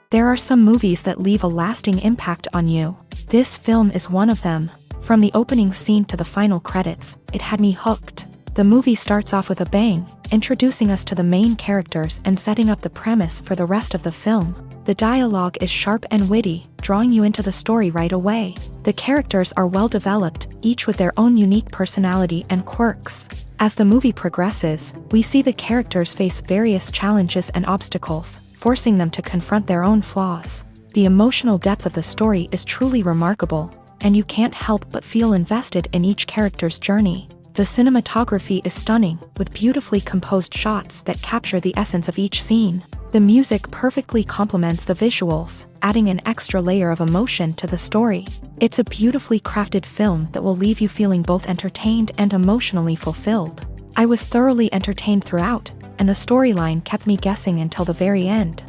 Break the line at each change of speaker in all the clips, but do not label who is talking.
There are some movies that leave a lasting impact on you. This film is one of them. From the opening scene to the final credits, it had me hooked. The movie starts off with a bang, introducing us to the main characters and setting up the premise for the rest of the film. The dialogue is sharp and witty, drawing you into the story right away. The characters are well developed, each with their own unique personality and quirks. As the movie progresses, we see the characters face various challenges and obstacles, forcing them to confront their own flaws. The emotional depth of the story is truly remarkable, and you can't help but feel invested in each character's journey. The cinematography is stunning, with beautifully composed shots that capture the essence of each scene. The music perfectly complements the visuals, adding an extra layer of emotion to the story. It's a beautifully crafted film that will leave you feeling both entertained and emotionally fulfilled. I was thoroughly entertained throughout, and the storyline kept me guessing until the very end.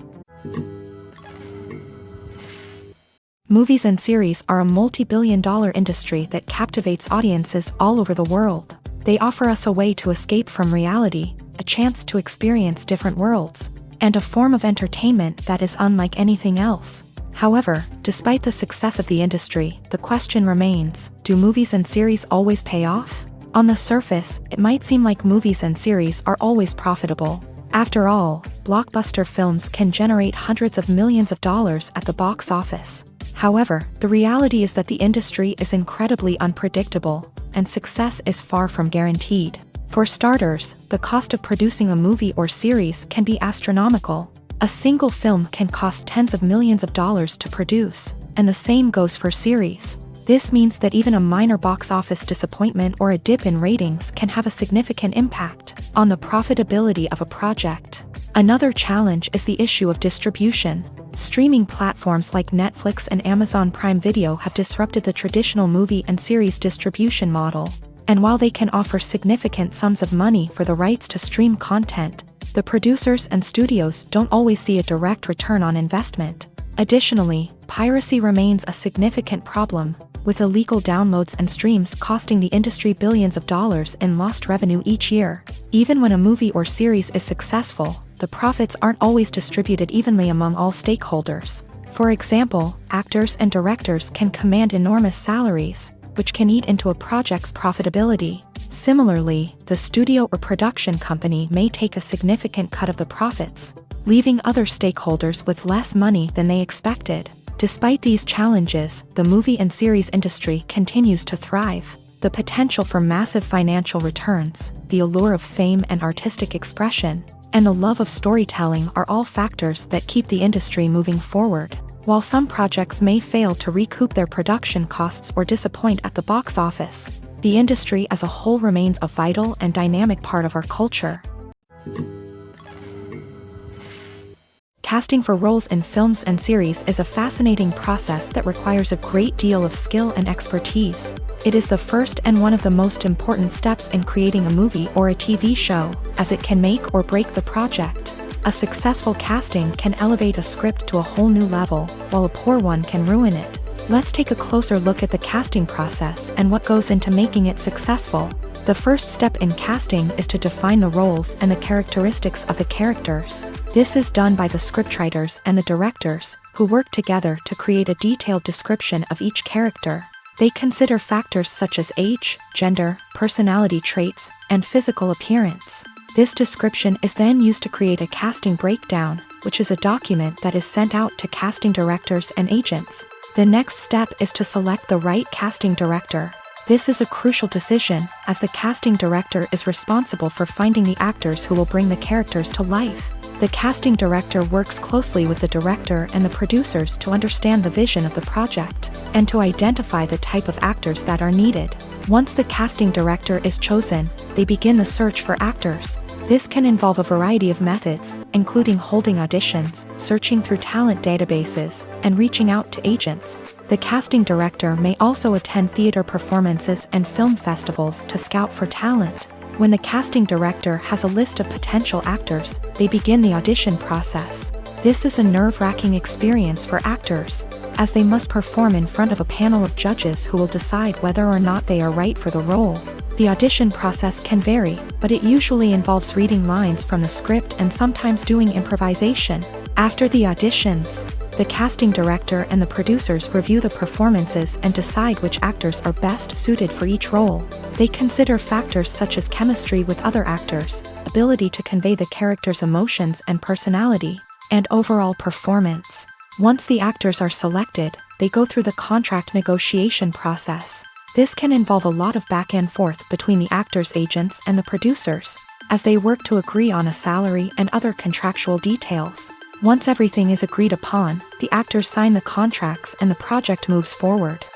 Movies and series are a multi-billion-dollar industry that captivates audiences all over the world. They offer us a way to escape from reality, a chance to experience different worlds, and a form of entertainment that is unlike anything else. However, despite the success of the industry, the question remains, do movies and series always pay off? On the surface, it might seem like movies and series are always profitable. After all, blockbuster films can generate hundreds of millions of dollars at the box office. However, the reality is that the industry is incredibly unpredictable, and success is far from guaranteed. For starters, the cost of producing a movie or series can be astronomical. A single film can cost tens of millions of dollars to produce, and the same goes for series. This means that even a minor box office disappointment or a dip in ratings can have a significant impact on the profitability of a project. Another challenge is the issue of distribution. Streaming platforms like Netflix and Amazon Prime Video have disrupted the traditional movie and series distribution model. And while they can offer significant sums of money for the rights to stream content, the producers and studios don't always see a direct return on investment. Additionally, piracy remains a significant problem, with illegal downloads and streams costing the industry billions of dollars in lost revenue each year. Even when a movie or series is successful, the profits aren't always distributed evenly among all stakeholders. For example, actors and directors can command enormous salaries, which can eat into a project's profitability. Similarly, the studio or production company may take a significant cut of the profits, leaving other stakeholders with less money than they expected. Despite these challenges, the movie and series industry continues to thrive. The potential for massive financial returns, the allure of fame and artistic expression, and the love of storytelling are all factors that keep the industry moving forward. While some projects may fail to recoup their production costs or disappoint at the box office, the industry as a whole remains a vital and dynamic part of our culture. Casting for roles in films and series is a fascinating process that requires a great deal of skill and expertise. It is the first and one of the most important steps in creating a movie or a TV show, as it can make or break the project. A successful casting can elevate a script to a whole new level, while a poor one can ruin it. Let's take a closer look at the casting process and what goes into making it successful. The first step in casting is to define the roles and the characteristics of the characters. This is done by the scriptwriters and the directors, who work together to create a detailed description of each character. They consider factors such as age, gender, personality traits, and physical appearance. This description is then used to create a casting breakdown, which is a document that is sent out to casting directors and agents. The next step is to select the right casting director. This is a crucial decision, as the casting director is responsible for finding the actors who will bring the characters to life. The casting director works closely with the director and the producers to understand the vision of the project, and to identify the type of actors that are needed. Once the casting director is chosen, they begin the search for actors. This can involve a variety of methods, including holding auditions, searching through talent databases, and reaching out to agents. The casting director may also attend theater performances and film festivals to scout for talent. When the casting director has a list of potential actors, they begin the audition process. This is a nerve-wracking experience for actors, as they must perform in front of a panel of judges who will decide whether or not they are right for the role. The audition process can vary, but it usually involves reading lines from the script and sometimes doing improvisation. After the auditions, The casting director and the producers review the performances and decide which actors are best suited for each role. They consider factors such as chemistry with other actors, ability to convey the character's emotions and personality, and overall performance. Once the actors are selected, they go through the contract negotiation process. This can involve a lot of back and forth between the actors' agents and the producers, as they work to agree on a salary and other contractual details. Once everything is agreed upon, the actors sign the contracts and the project moves forward.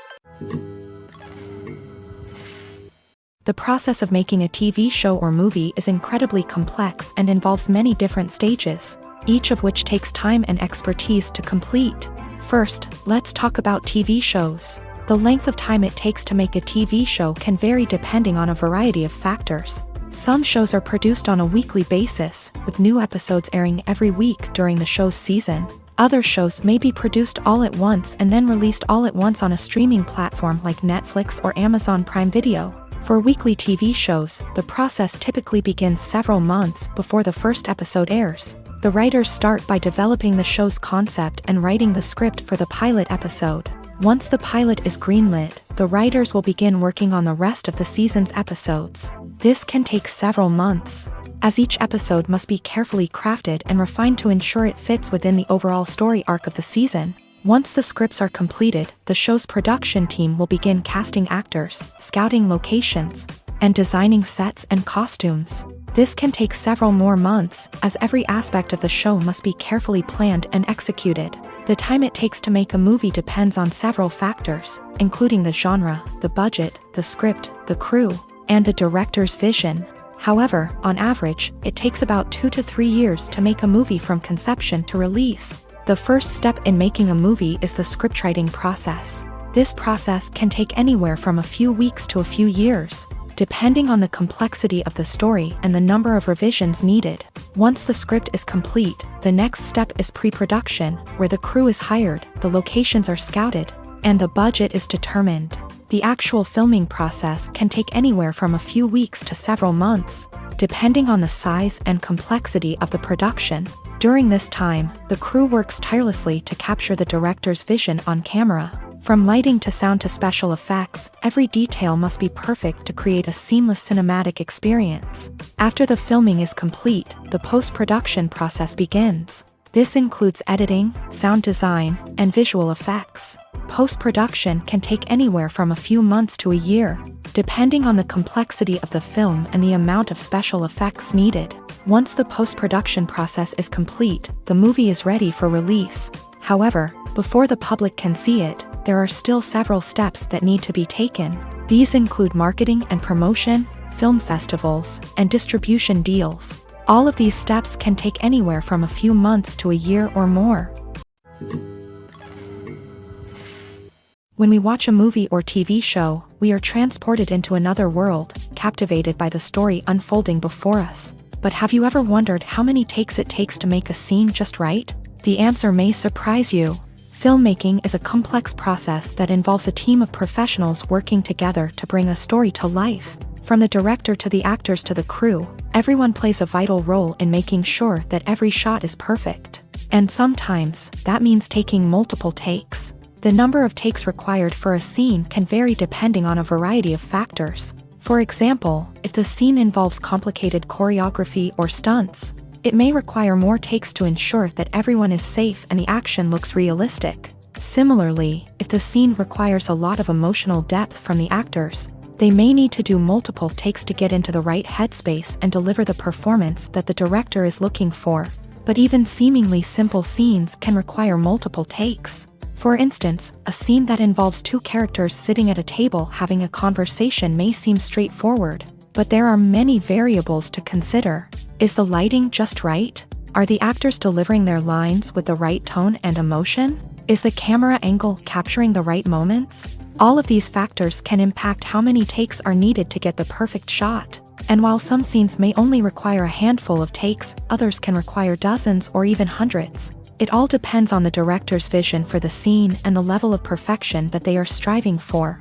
The process of making a TV show or movie is incredibly complex and involves many different stages, each of which takes time and expertise to complete. First, let's talk about TV shows. The length of time it takes to make a TV show can vary depending on a variety of factors. Some shows are produced on a weekly basis, with new episodes airing every week during the show's season. Other shows may be produced all at once and then released all at once on a streaming platform like Netflix or Amazon Prime Video. For weekly TV shows, the process typically begins several months before the first episode airs. The writers start by developing the show's concept and writing the script for the pilot episode. Once the pilot is greenlit, the writers will begin working on the rest of the season's episodes. This can take several months, as each episode must be carefully crafted and refined to ensure it fits within the overall story arc of the season. Once the scripts are completed, the show's production team will begin casting actors, scouting locations, and designing sets and costumes. This can take several more months, as every aspect of the show must be carefully planned and executed. The time it takes to make a movie depends on several factors, including the genre, the budget, the script, the crew, and the director's vision. However, on average, it takes about 2 to 3 years to make a movie from conception to release. The first step in making a movie is the scriptwriting process. This process can take anywhere from a few weeks to a few years, depending on the complexity of the story and the number of revisions needed. Once the script is complete, the next step is pre-production, where the crew is hired, the locations are scouted, and the budget is determined. The actual filming process can take anywhere from a few weeks to several months, depending on the size and complexity of the production. During this time, the crew works tirelessly to capture the director's vision on camera. From lighting to sound to special effects, every detail must be perfect to create a seamless cinematic experience. After the filming is complete, the post-production process begins. This includes editing, sound design, and visual effects. Post-production can take anywhere from a few months to a year, depending on the complexity of the film and the amount of special effects needed. Once the post-production process is complete, the movie is ready for release. However, before the public can see it, there are still several steps that need to be taken. These include marketing and promotion, film festivals, and distribution deals. All of these steps can take anywhere from a few months to a year or more. When we watch a movie or TV show, we are transported into another world, captivated by the story unfolding before us. But have you ever wondered how many takes it takes to make a scene just right? The answer may surprise you. Filmmaking is a complex process that involves a team of professionals working together to bring a story to life. From the director to the actors to the crew, everyone plays a vital role in making sure that every shot is perfect. And sometimes, that means taking multiple takes. The number of takes required for a scene can vary depending on a variety of factors. For example, if the scene involves complicated choreography or stunts, it may require more takes to ensure that everyone is safe and the action looks realistic. Similarly, if the scene requires a lot of emotional depth from the actors, they may need to do multiple takes to get into the right headspace and deliver the performance that the director is looking for. But even seemingly simple scenes can require multiple takes. For instance, a scene that involves two characters sitting at a table having a conversation may seem straightforward, but there are many variables to consider. Is the lighting just right? Are the actors delivering their lines with the right tone and emotion? Is the camera angle capturing the right moments? All of these factors can impact how many takes are needed to get the perfect shot. And while some scenes may only require a handful of takes, others can require dozens or even hundreds. It all depends on the director's vision for the scene and the level of perfection that they are striving for.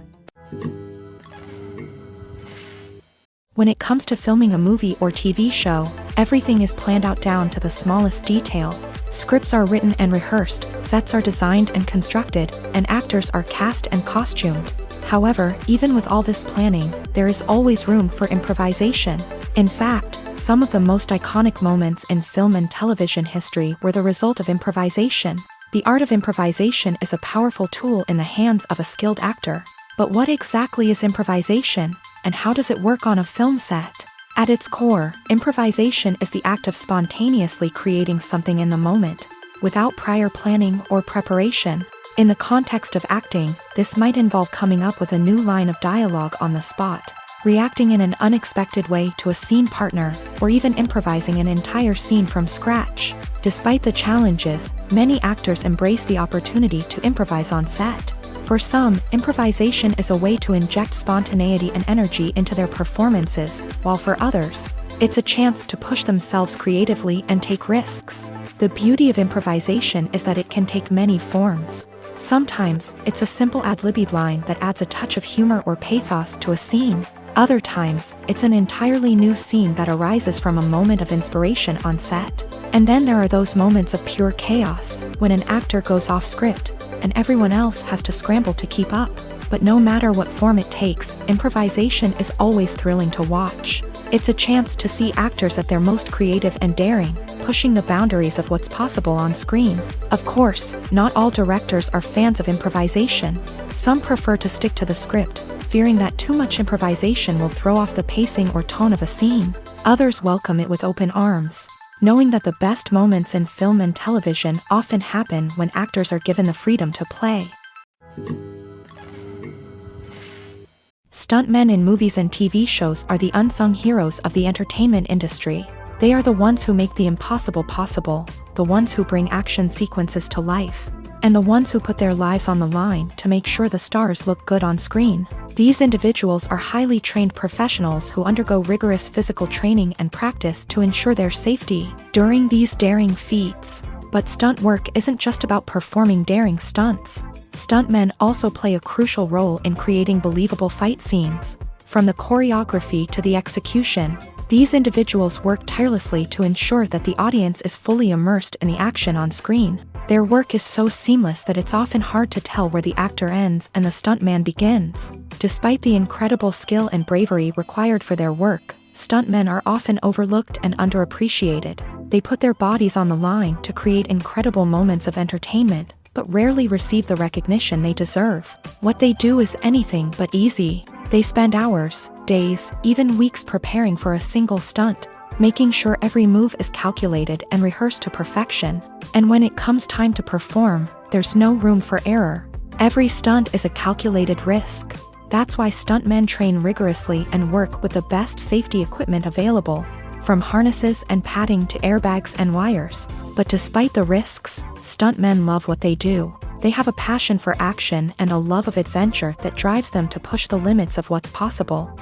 When it comes to filming a movie or TV show, everything is planned out down to the smallest detail. Scripts are written and rehearsed, sets are designed and constructed, and actors are cast and costumed. However, even with all this planning, there is always room for improvisation. In fact, some of the most iconic moments in film and television history were the result of improvisation. The art of improvisation is a powerful tool in the hands of a skilled actor. But what exactly is improvisation, and how does it work on a film set? At its core, improvisation is the act of spontaneously creating something in the moment, without prior planning or preparation. In the context of acting, this might involve coming up with a new line of dialogue on the spot, reacting in an unexpected way to a scene partner, or even improvising an entire scene from scratch. Despite the challenges, many actors embrace the opportunity to improvise on set. For some, improvisation is a way to inject spontaneity and energy into their performances, while for others, it's a chance to push themselves creatively and take risks. The beauty of improvisation is that it can take many forms. Sometimes, it's a simple ad-libbed line that adds a touch of humor or pathos to a scene. Other times, it's an entirely new scene that arises from a moment of inspiration on set. And then there are those moments of pure chaos, when an actor goes off script, and everyone else has to scramble to keep up. But no matter what form it takes, improvisation is always thrilling to watch. It's a chance to see actors at their most creative and daring, pushing the boundaries of what's possible on screen. Of course, not all directors are fans of improvisation. Some prefer to stick to the script, fearing that too much improvisation will throw off the pacing or tone of a scene. Others welcome it with open arms, knowing that the best moments in film and television often happen when actors are given the freedom to play. Stuntmen in movies and TV shows are the unsung heroes of the entertainment industry. They are the ones who make the impossible possible, the ones who bring action sequences to life, and the ones who put their lives on the line to make sure the stars look good on screen. These individuals are highly trained professionals who undergo rigorous physical training and practice to ensure their safety during these daring feats. But stunt work isn't just about performing daring stunts. Stuntmen also play a crucial role in creating believable fight scenes. From the choreography to the execution, these individuals work tirelessly to ensure that the audience is fully immersed in the action on screen. Their work is so seamless that it's often hard to tell where the actor ends and the stuntman begins. Despite the incredible skill and bravery required for their work, stuntmen are often overlooked and underappreciated. They put their bodies on the line to create incredible moments of entertainment, but rarely receive the recognition they deserve. What they do is anything but easy. They spend hours, days, even weeks preparing for a single stunt, making sure every move is calculated and rehearsed to perfection. And when it comes time to perform, there's no room for error. Every stunt is a calculated risk. That's why stuntmen train rigorously and work with the best safety equipment available, from harnesses and padding to airbags and wires. But despite the risks, stuntmen love what they do. They have a passion for action and a love of adventure that drives them to push the limits of what's possible.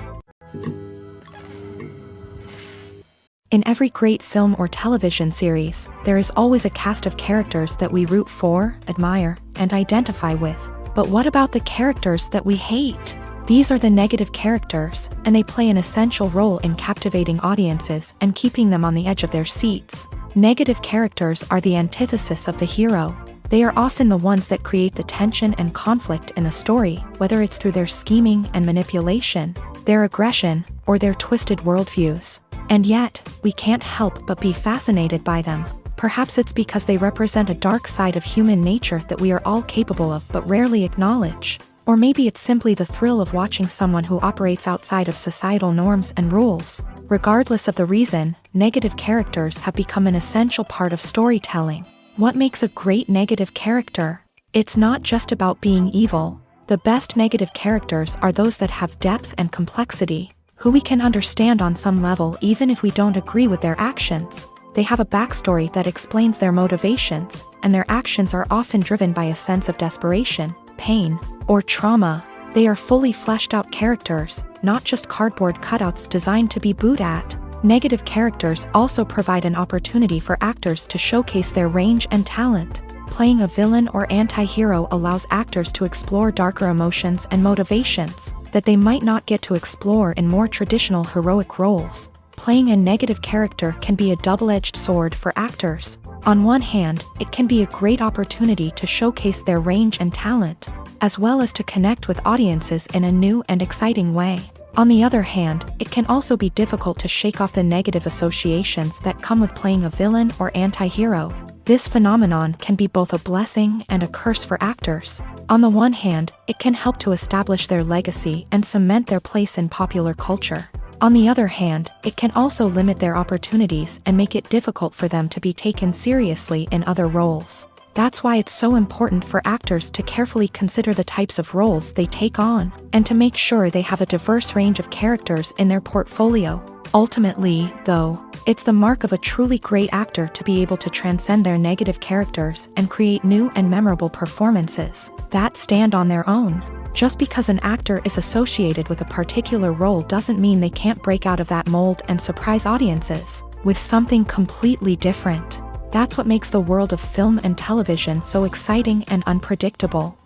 In every great film or television series, there is always a cast of characters that we root for, admire, and identify with. But what about the characters that we hate? These are the negative characters, and they play an essential role in captivating audiences and keeping them on the edge of their seats. Negative characters are the antithesis of the hero. They are often the ones that create the tension and conflict in the story, whether it's through their scheming and manipulation, their aggression, or their twisted worldviews. And yet, we can't help but be fascinated by them. Perhaps it's because they represent a dark side of human nature that we are all capable of but rarely acknowledge. Or maybe it's simply the thrill of watching someone who operates outside of societal norms and rules. Regardless of the reason, negative characters have become an essential part of storytelling. What makes a great negative character? It's not just about being evil. The best negative characters are those that have depth and complexity, who we can understand on some level even if we don't agree with their actions. They have a backstory that explains their motivations, and their actions are often driven by a sense of desperation, pain, or trauma. They are fully fleshed out characters, not just cardboard cutouts designed to be booed at. Negative characters also provide an opportunity for actors to showcase their range and talent. Playing a villain or anti-hero allows actors to explore darker emotions and motivations that they might not get to explore in more traditional heroic roles. Playing a negative character can be a double-edged sword for actors. On one hand, it can be a great opportunity to showcase their range and talent, as well as to connect with audiences in a new and exciting way. On the other hand, it can also be difficult to shake off the negative associations that come with playing a villain or anti-hero. This phenomenon can be both a blessing and a curse for actors. On the one hand, it can help to establish their legacy and cement their place in popular culture. On the other hand, it can also limit their opportunities and make it difficult for them to be taken seriously in other roles. That's why it's so important for actors to carefully consider the types of roles they take on, and to make sure they have a diverse range of characters in their portfolio. Ultimately, though, it's the mark of a truly great actor to be able to transcend their negative characters and create new and memorable performances that stand on their own. Just because an actor is associated with a particular role doesn't mean they can't break out of that mold and surprise audiences with something completely different. That's what makes the world of film and television so exciting and unpredictable.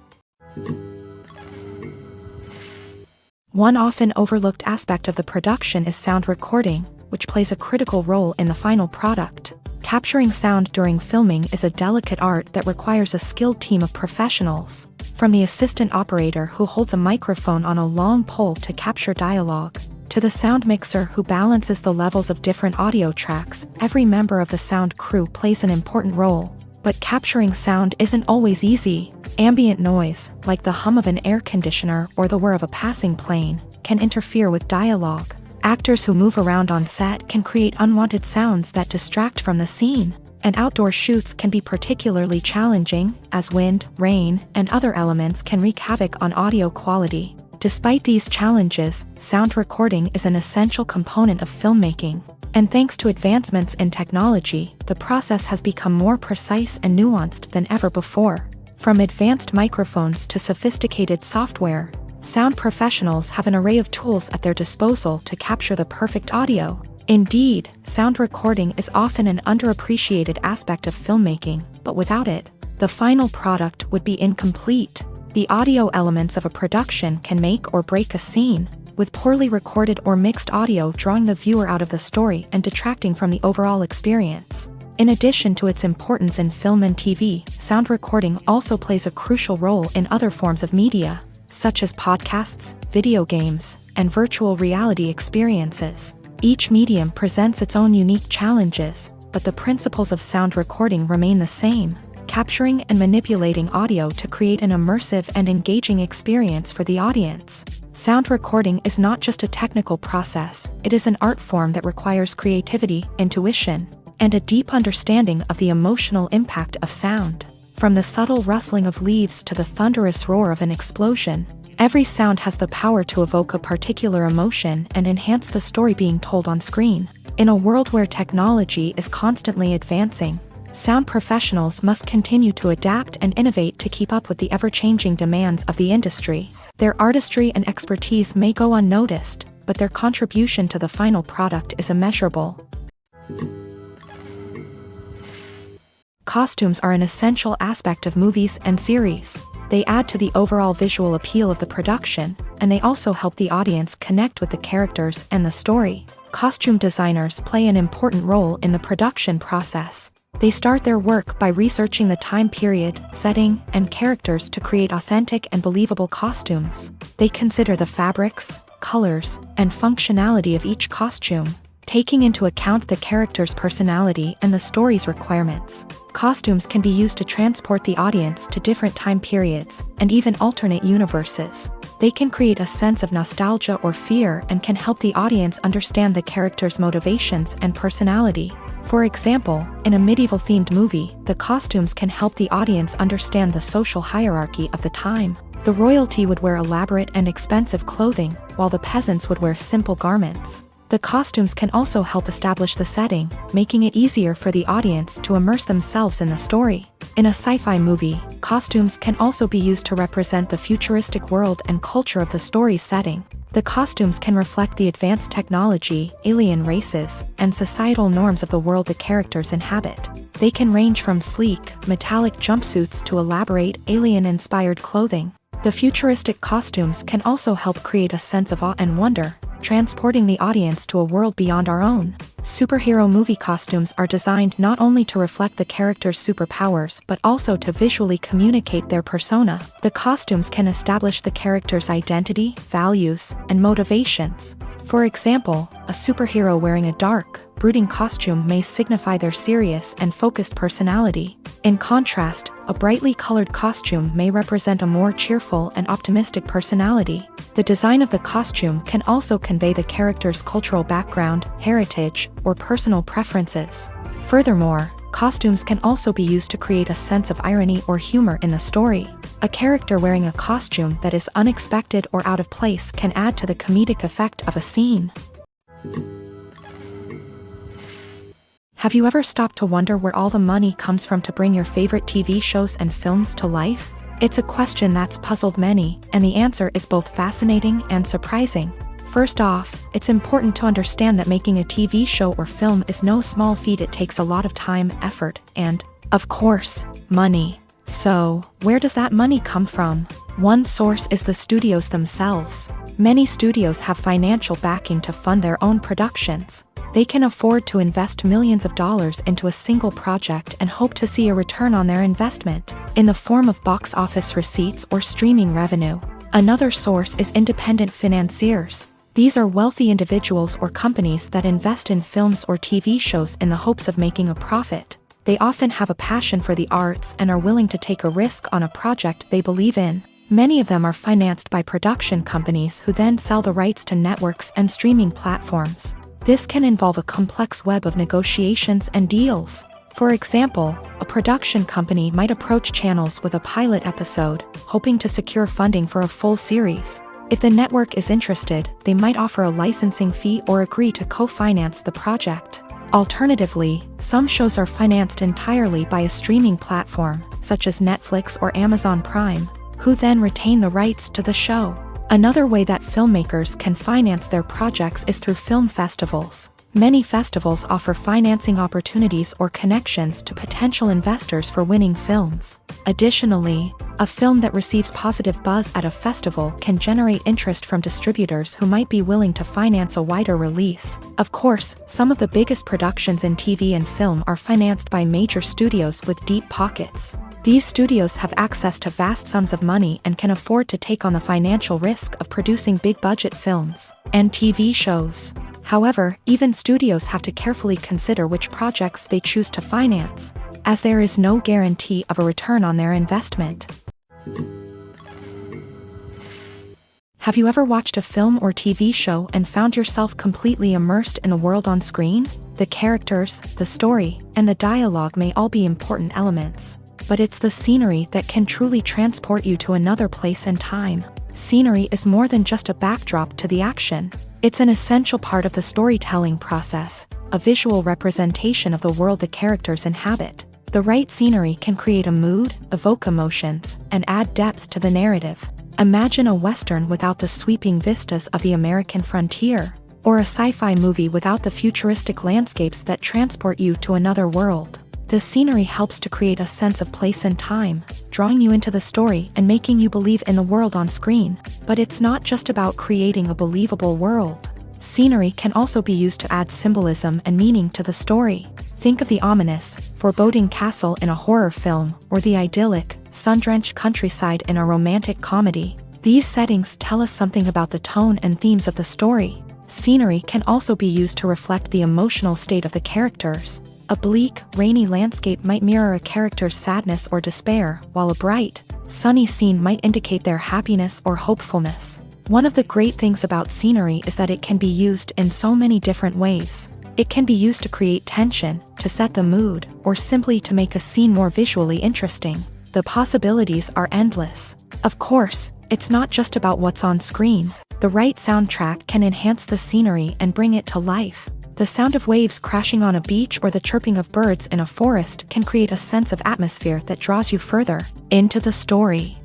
One often overlooked aspect of the production is sound recording, which plays a critical role in the final product. Capturing sound during filming is a delicate art that requires a skilled team of professionals, from the assistant operator who holds a microphone on a long pole to capture dialogue, to the sound mixer who balances the levels of different audio tracks. Every member of the sound crew plays an important role. But capturing sound isn't always easy. Ambient noise, like the hum of an air conditioner or the whir of a passing plane, can interfere with dialogue. Actors who move around on set can create unwanted sounds that distract from the scene. And outdoor shoots can be particularly challenging, as wind, rain, and other elements can wreak havoc on audio quality. Despite these challenges, sound recording is an essential component of filmmaking. And thanks to advancements in technology, the process has become more precise and nuanced than ever before. From advanced microphones to sophisticated software, sound professionals have an array of tools at their disposal to capture the perfect audio. Indeed, sound recording is often an underappreciated aspect of filmmaking, but without it, the final product would be incomplete. The audio elements of a production can make or break a scene, with poorly recorded or mixed audio drawing the viewer out of the story and detracting from the overall experience. In addition to its importance in film and TV, sound recording also plays a crucial role in other forms of media, such as podcasts, video games, and virtual reality experiences. Each medium presents its own unique challenges, but the principles of sound recording remain the same: capturing and manipulating audio to create an immersive and engaging experience for the audience. Sound recording is not just a technical process, it is an art form that requires creativity, intuition, and a deep understanding of the emotional impact of sound. From the subtle rustling of leaves to the thunderous roar of an explosion, every sound has the power to evoke a particular emotion and enhance the story being told on screen. In a world where technology is constantly advancing, sound professionals must continue to adapt and innovate to keep up with the ever-changing demands of the industry. Their artistry and expertise may go unnoticed, but their contribution to the final product is immeasurable. Costumes are an essential aspect of movies and series. They add to the overall visual appeal of the production, and they also help the audience connect with the characters and the story. Costume designers play an important role in the production process. They start their work by researching the time period, setting, and characters to create authentic and believable costumes. They consider the fabrics, colors, and functionality of each costume, taking into account the character's personality and the story's requirements. Costumes can be used to transport the audience to different time periods and even alternate universes. They can create a sense of nostalgia or fear and can help the audience understand the character's motivations and personality. For example, in a medieval-themed movie, the costumes can help the audience understand the social hierarchy of the time. The royalty would wear elaborate and expensive clothing, while the peasants would wear simple garments. The costumes can also help establish the setting, making it easier for the audience to immerse themselves in the story. In a sci-fi movie, costumes can also be used to represent the futuristic world and culture of the story's setting. The costumes can reflect the advanced technology, alien races, and societal norms of the world the characters inhabit. They can range from sleek, metallic jumpsuits to elaborate, alien-inspired clothing. The futuristic costumes can also help create a sense of awe and wonder, transporting the audience to a world beyond our own. Superhero movie costumes are designed not only to reflect the character's superpowers but also to visually communicate their persona. The costumes can establish the character's identity, values, and motivations. For example, a superhero wearing a dark, brooding costume may signify their serious and focused personality. In contrast, a brightly colored costume may represent a more cheerful and optimistic personality. The design of the costume can also convey the character's cultural background, heritage, or personal preferences. Furthermore, costumes can also be used to create a sense of irony or humor in the story. A character wearing a costume that is unexpected or out of place can add to the comedic effect of a scene. Have you ever stopped to wonder where all the money comes from to bring your favorite TV shows and films to life? It's a question that's puzzled many, and the answer is both fascinating and surprising. First off, it's important to understand that making a TV show or film is no small feat. It takes a lot of time, effort, and, of course, money. So, where does that money come from? One source is the studios themselves. Many studios have financial backing to fund their own productions. They can afford to invest millions of dollars into a single project and hope to see a return on their investment, in the form of box office receipts or streaming revenue. Another source is independent financiers. These are wealthy individuals or companies that invest in films or TV shows in the hopes of making a profit. They often have a passion for the arts and are willing to take a risk on a project they believe in. Many of them are financed by production companies who then sell the rights to networks and streaming platforms. This can involve a complex web of negotiations and deals. For example, a production company might approach channels with a pilot episode, hoping to secure funding for a full series. If the network is interested, they might offer a licensing fee or agree to co-finance the project. Alternatively, some shows are financed entirely by a streaming platform, such as Netflix or Amazon Prime, who then retain the rights to the show. Another way that filmmakers can finance their projects is through film festivals. Many festivals offer financing opportunities or connections to potential investors for winning films. Additionally, a film that receives positive buzz at a festival can generate interest from distributors who might be willing to finance a wider release. Of course, some of the biggest productions in TV and film are financed by major studios with deep pockets. These studios have access to vast sums of money and can afford to take on the financial risk of producing big-budget films and TV shows. However, even studios have to carefully consider which projects they choose to finance, as there is no guarantee of a return on their investment. Have you ever watched a film or TV show and found yourself completely immersed in the world on screen? The characters, the story, and the dialogue may all be important elements, but it's the scenery that can truly transport you to another place and time. Scenery is more than just a backdrop to the action. It's an essential part of the storytelling process, a visual representation of the world the characters inhabit. The right scenery can create a mood, evoke emotions, and add depth to the narrative. Imagine a Western without the sweeping vistas of the American frontier, or a sci-fi movie without the futuristic landscapes that transport you to another world. The scenery helps to create a sense of place and time, drawing you into the story and making you believe in the world on screen. But it's not just about creating a believable world. Scenery can also be used to add symbolism and meaning to the story. Think of the ominous, foreboding castle in a horror film, or the idyllic, sun-drenched countryside in a romantic comedy. These settings tell us something about the tone and themes of the story. Scenery can also be used to reflect the emotional state of the characters. A bleak, rainy landscape might mirror a character's sadness or despair, while a bright, sunny scene might indicate their happiness or hopefulness. One of the great things about scenery is that it can be used in so many different ways. It can be used to create tension, to set the mood, or simply to make a scene more visually interesting. The possibilities are endless. Of course, it's not just about what's on screen. The right soundtrack can enhance the scenery and bring it to life. The sound of waves crashing on a beach or the chirping of birds in a forest can create a sense of atmosphere that draws you further into the story.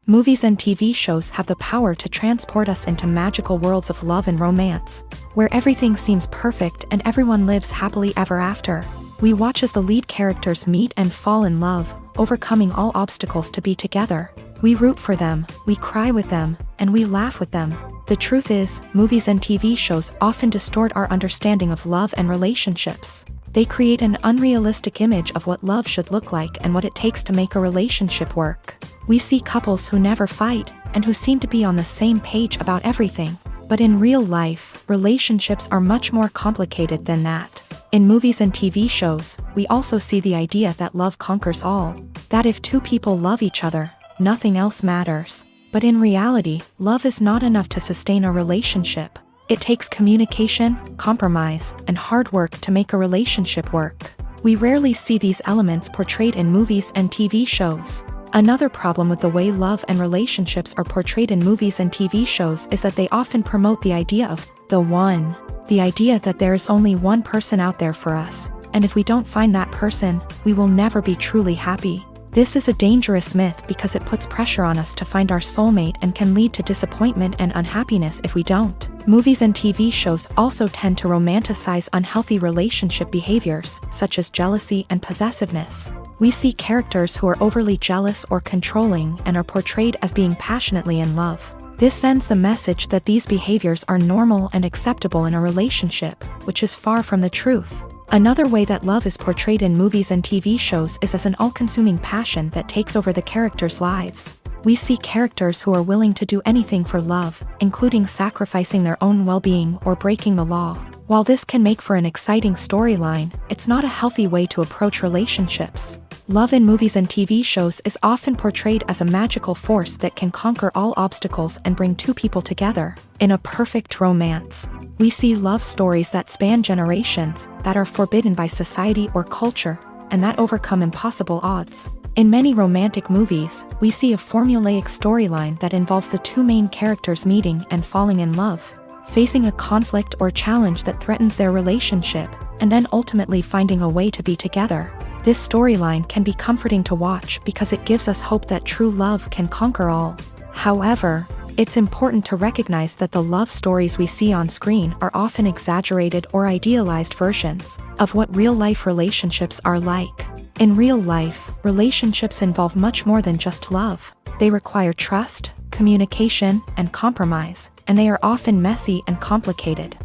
Movies and TV shows have the power to transport us into magical worlds of love and romance, where everything seems perfect and everyone lives happily ever after. We watch as the lead characters meet and fall in love, overcoming all obstacles to be together. We root for them, we cry with them, and we laugh with them. The truth is, movies and TV shows often distort our understanding of love and relationships. They create an unrealistic image of what love should look like and what it takes to make a relationship work. We see couples who never fight, and who seem to be on the same page about everything. But in real life, relationships are much more complicated than that. In movies and TV shows, we also see the idea that love conquers all. That if two people love each other, nothing else matters. But in reality, love is not enough to sustain a relationship. It takes communication, compromise, and hard work to make a relationship work. We rarely see these elements portrayed in movies and TV shows. Another problem with the way love and relationships are portrayed in movies and TV shows is that they often promote the idea of the one. The idea that there is only one person out there for us, and if we don't find that person, we will never be truly happy. This is a dangerous myth because it puts pressure on us to find our soulmate and can lead to disappointment and unhappiness if we don't. Movies and TV shows also tend to romanticize unhealthy relationship behaviors, such as jealousy and possessiveness. We see characters who are overly jealous or controlling and are portrayed as being passionately in love. This sends the message that these behaviors are normal and acceptable in a relationship, which is far from the truth. Another way that love is portrayed in movies and TV shows is as an all-consuming passion that takes over the characters' lives. We see characters who are willing to do anything for love, including sacrificing their own well-being or breaking the law. While this can make for an exciting storyline, it's not a healthy way to approach relationships. Love in movies and TV shows is often portrayed as a magical force that can conquer all obstacles and bring two people together. In a perfect romance, we see love stories that span generations, that are forbidden by society or culture, and that overcome impossible odds. In many romantic movies, we see a formulaic storyline that involves the two main characters meeting and falling in love, facing a conflict or challenge that threatens their relationship, and then ultimately finding a way to be together. This storyline can be comforting to watch because it gives us hope that true love can conquer all. However, it's important to recognize that the love stories we see on screen are often exaggerated or idealized versions of what real-life relationships are like. In real life, relationships involve much more than just love. They require trust, communication, and compromise, and they are often messy and complicated.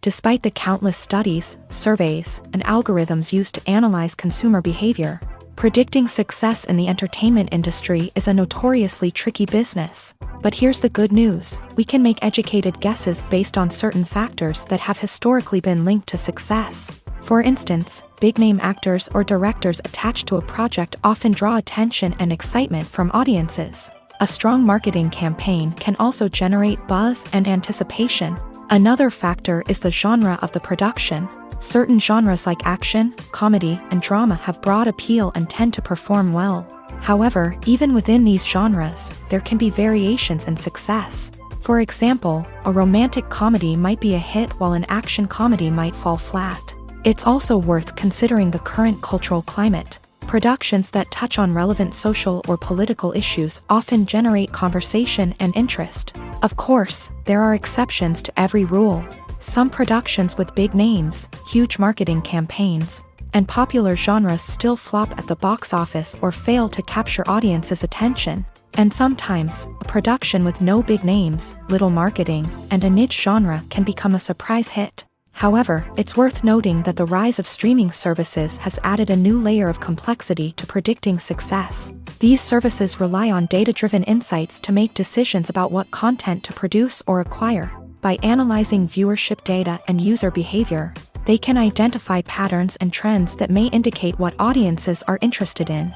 Despite the countless studies, surveys, and algorithms used to analyze consumer behavior, predicting success in the entertainment industry is a notoriously tricky business. But here's the good news: we can make educated guesses based on certain factors that have historically been linked to success. For instance, big-name actors or directors attached to a project often draw attention and excitement from audiences. A strong marketing campaign can also generate buzz and anticipation. Another factor is the genre of the production. Certain genres like action, comedy, and drama have broad appeal and tend to perform well. However, even within these genres, there can be variations in success. For example, a romantic comedy might be a hit while an action comedy might fall flat. It's also worth considering the current cultural climate. Productions that touch on relevant social or political issues often generate conversation and interest. Of course, there are exceptions to every rule. Some productions with big names, huge marketing campaigns, and popular genres still flop at the box office or fail to capture audiences' attention. And sometimes, a production with no big names, little marketing, and a niche genre can become a surprise hit. However, it's worth noting that the rise of streaming services has added a new layer of complexity to predicting success. These services rely on data-driven insights to make decisions about what content to produce or acquire. By analyzing viewership data and user behavior, they can identify patterns and trends that may indicate what audiences are interested in.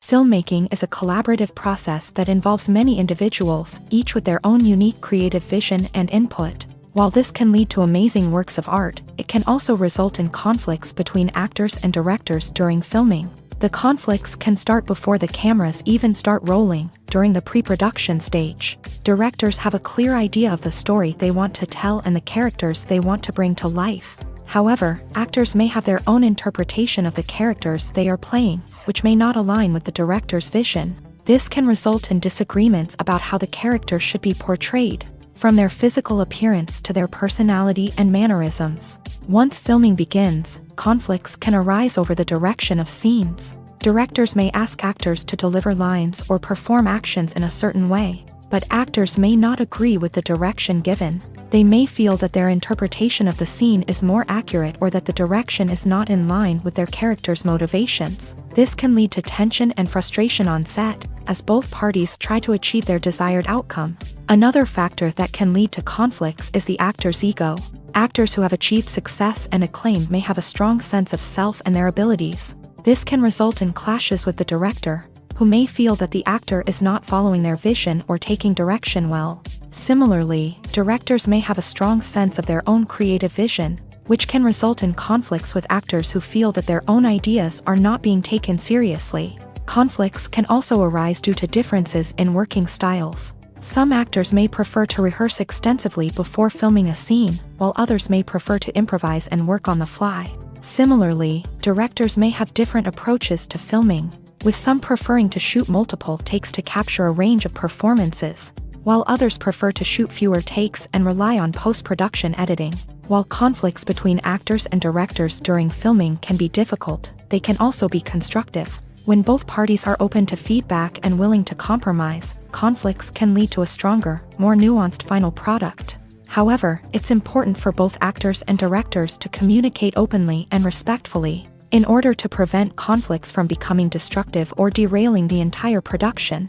Filmmaking is a collaborative process that involves many individuals, each with their own unique creative vision and input. While this can lead to amazing works of art, it can also result in conflicts between actors and directors during filming. The conflicts can start before the cameras even start rolling, during the pre-production stage. Directors have a clear idea of the story they want to tell and the characters they want to bring to life. However, actors may have their own interpretation of the characters they are playing, which may not align with the director's vision. This can result in disagreements about how the character should be portrayed, from their physical appearance to their personality and mannerisms. Once filming begins, conflicts can arise over the direction of scenes. Directors may ask actors to deliver lines or perform actions in a certain way, but actors may not agree with the direction given. They may feel that their interpretation of the scene is more accurate or that the direction is not in line with their character's motivations. This can lead to tension and frustration on set, as both parties try to achieve their desired outcome. Another factor that can lead to conflicts is the actor's ego. Actors who have achieved success and acclaim may have a strong sense of self and their abilities. This can result in clashes with the director, who may feel that the actor is not following their vision or taking direction well. Similarly, directors may have a strong sense of their own creative vision, which can result in conflicts with actors who feel that their own ideas are not being taken seriously. Conflicts can also arise due to differences in working styles. Some actors may prefer to rehearse extensively before filming a scene, while others may prefer to improvise and work on the fly. Similarly, directors may have different approaches to filming, with some preferring to shoot multiple takes to capture a range of performances, while others prefer to shoot fewer takes and rely on post-production editing. While conflicts between actors and directors during filming can be difficult, they can also be constructive. When both parties are open to feedback and willing to compromise, conflicts can lead to a stronger, more nuanced final product. However, it's important for both actors and directors to communicate openly and respectfully, in order to prevent conflicts from becoming destructive or derailing the entire production.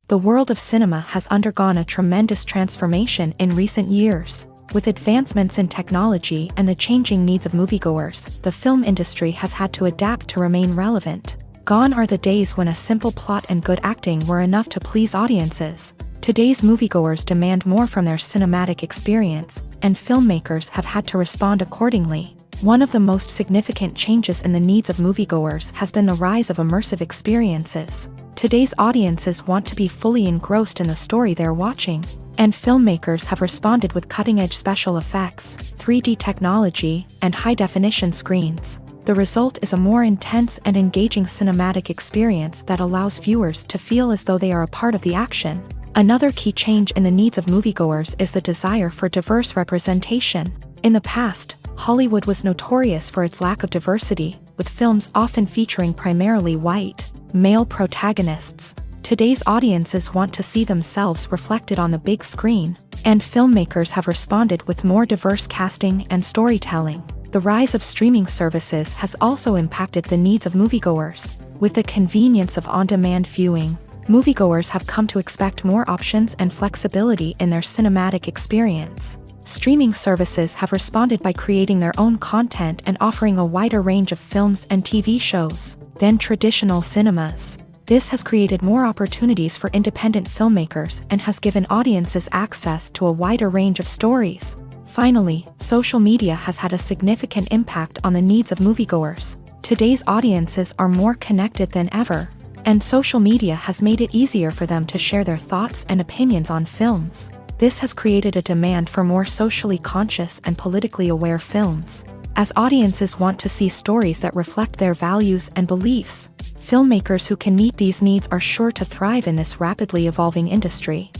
The world of cinema has undergone a tremendous transformation in recent years. With advancements in technology and the changing needs of moviegoers, the film industry has had to adapt to remain relevant. Gone are the days when a simple plot and good acting were enough to please audiences. Today's moviegoers demand more from their cinematic experience, and filmmakers have had to respond accordingly. One of the most significant changes in the needs of moviegoers has been the rise of immersive experiences. Today's audiences want to be fully engrossed in the story they're watching, and filmmakers have responded with cutting-edge special effects, 3D technology, and high-definition screens. The result is a more intense and engaging cinematic experience that allows viewers to feel as though they are a part of the action. Another key change in the needs of moviegoers is the desire for diverse representation. In the past, Hollywood was notorious for its lack of diversity, with films often featuring primarily white, male protagonists. Today's audiences want to see themselves reflected on the big screen, and filmmakers have responded with more diverse casting and storytelling. The rise of streaming services has also impacted the needs of moviegoers. With the convenience of on-demand viewing, moviegoers have come to expect more options and flexibility in their cinematic experience. Streaming services have responded by creating their own content and offering a wider range of films and TV shows than traditional cinemas. This has created more opportunities for independent filmmakers and has given audiences access to a wider range of stories. Finally, social media has had a significant impact on the needs of moviegoers. Today's audiences are more connected than ever, and social media has made it easier for them to share their thoughts and opinions on films. This has created a demand for more socially conscious and politically aware films. As audiences want to see stories that reflect their values and beliefs, filmmakers who can meet these needs are sure to thrive in this rapidly evolving industry.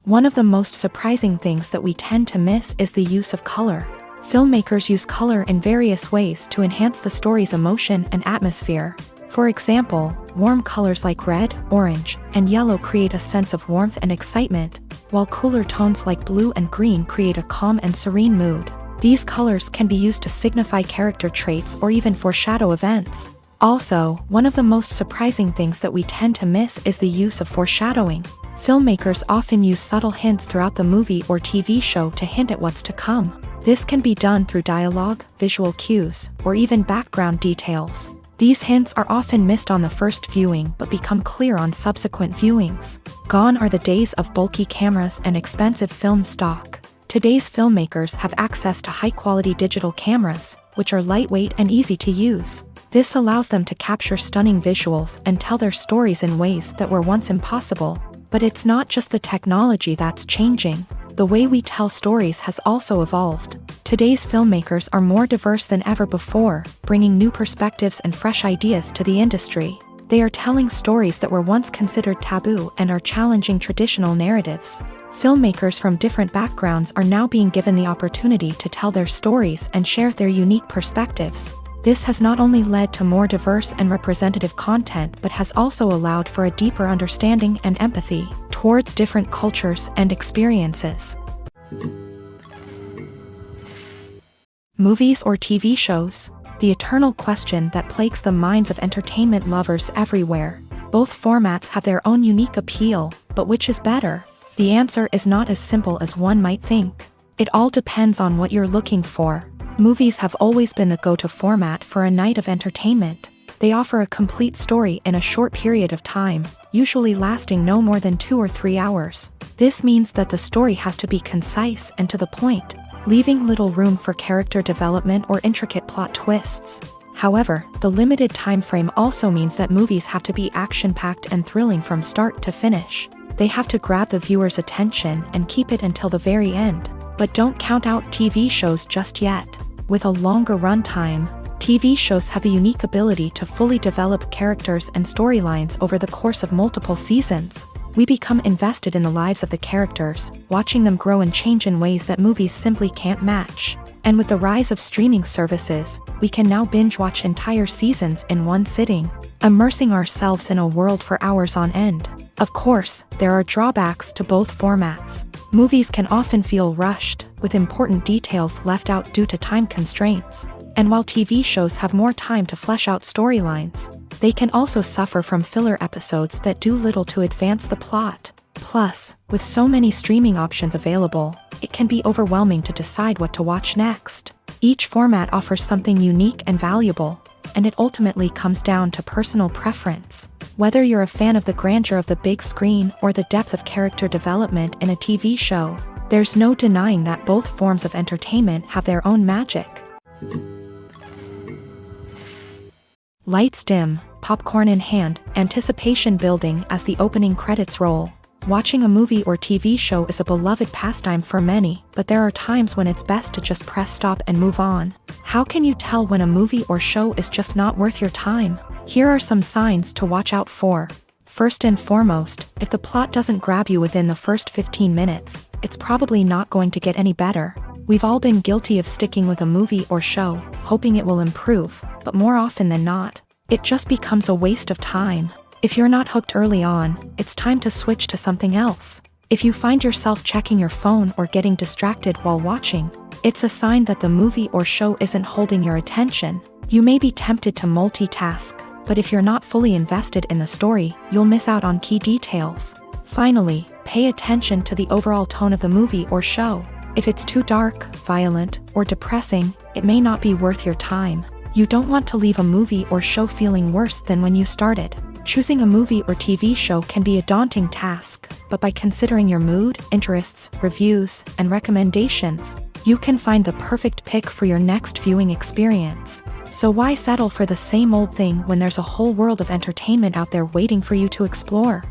One of the most surprising things that we tend to miss is the use of color. Filmmakers use color in various ways to enhance the story's emotion and atmosphere. For example, warm colors like red, orange, and yellow create a sense of warmth and excitement, while cooler tones like blue and green create a calm and serene mood. These colors can be used to signify character traits or even foreshadow events. Also, one of the most surprising things that we tend to miss is the use of foreshadowing. Filmmakers often use subtle hints throughout the movie or TV show to hint at what's to come. This can be done through dialogue, visual cues, or even background details. These hints are often missed on the first viewing but become clear on subsequent viewings. Gone are the days of bulky cameras and expensive film stock. Today's filmmakers have access to high-quality digital cameras, which are lightweight and easy to use. This allows them to capture stunning visuals and tell their stories in ways that were once impossible. But it's not just the technology that's changing. The way we tell stories has also evolved. Today's filmmakers are more diverse than ever before, bringing new perspectives and fresh ideas to the industry. They are telling stories that were once considered taboo and are challenging traditional narratives. Filmmakers from different backgrounds are now being given the opportunity to tell their stories and share their unique perspectives. This has not only led to more diverse and representative content but has also allowed for a deeper understanding and empathy towards different cultures and experiences. Movies or TV shows? The eternal question that plagues the minds of entertainment lovers everywhere. Both formats have their own unique appeal, but which is better? The answer is not as simple as one might think. It all depends on what you're looking for. Movies have always been the go-to format for a night of entertainment. They offer a complete story in a short period of time, usually lasting no more than 2 or 3 hours. This means that the story has to be concise and to the point, leaving little room for character development or intricate plot twists. However, the limited time frame also means that movies have to be action-packed and thrilling from start to finish. They have to grab the viewer's attention and keep it until the very end. But don't count out TV shows just yet. With a longer runtime, TV shows have the unique ability to fully develop characters and storylines over the course of multiple seasons. We become invested in the lives of the characters, watching them grow and change in ways that movies simply can't match. And with the rise of streaming services, we can now binge-watch entire seasons in one sitting, immersing ourselves in a world for hours on end. Of course, there are drawbacks to both formats. Movies can often feel rushed, with important details left out due to time constraints. And while TV shows have more time to flesh out storylines, they can also suffer from filler episodes that do little to advance the plot. Plus, with so many streaming options available, it can be overwhelming to decide what to watch next. Each format offers something unique and valuable, and it ultimately comes down to personal preference. Whether you're a fan of the grandeur of the big screen or the depth of character development in a TV show, there's no denying that both forms of entertainment have their own magic. Lights dim, popcorn in hand, anticipation building as the opening credits roll. Watching a movie or TV show is a beloved pastime for many, but there are times when it's best to just press stop and move on. How can you tell when a movie or show is just not worth your time? Here are some signs to watch out for. First and foremost, if the plot doesn't grab you within the first 15 minutes, it's probably not going to get any better. We've all been guilty of sticking with a movie or show, hoping it will improve, but more often than not, it just becomes a waste of time. If you're not hooked early on, it's time to switch to something else. If you find yourself checking your phone or getting distracted while watching, it's a sign that the movie or show isn't holding your attention. You may be tempted to multitask, but if you're not fully invested in the story, you'll miss out on key details. Finally, pay attention to the overall tone of the movie or show. If it's too dark, violent, or depressing, it may not be worth your time. You don't want to leave a movie or show feeling worse than when you started. Choosing a movie or TV show can be a daunting task, but by considering your mood, interests, reviews, and recommendations, you can find the perfect pick for your next viewing experience. So why settle for the same old thing when there's a whole world of entertainment out there waiting for you to explore?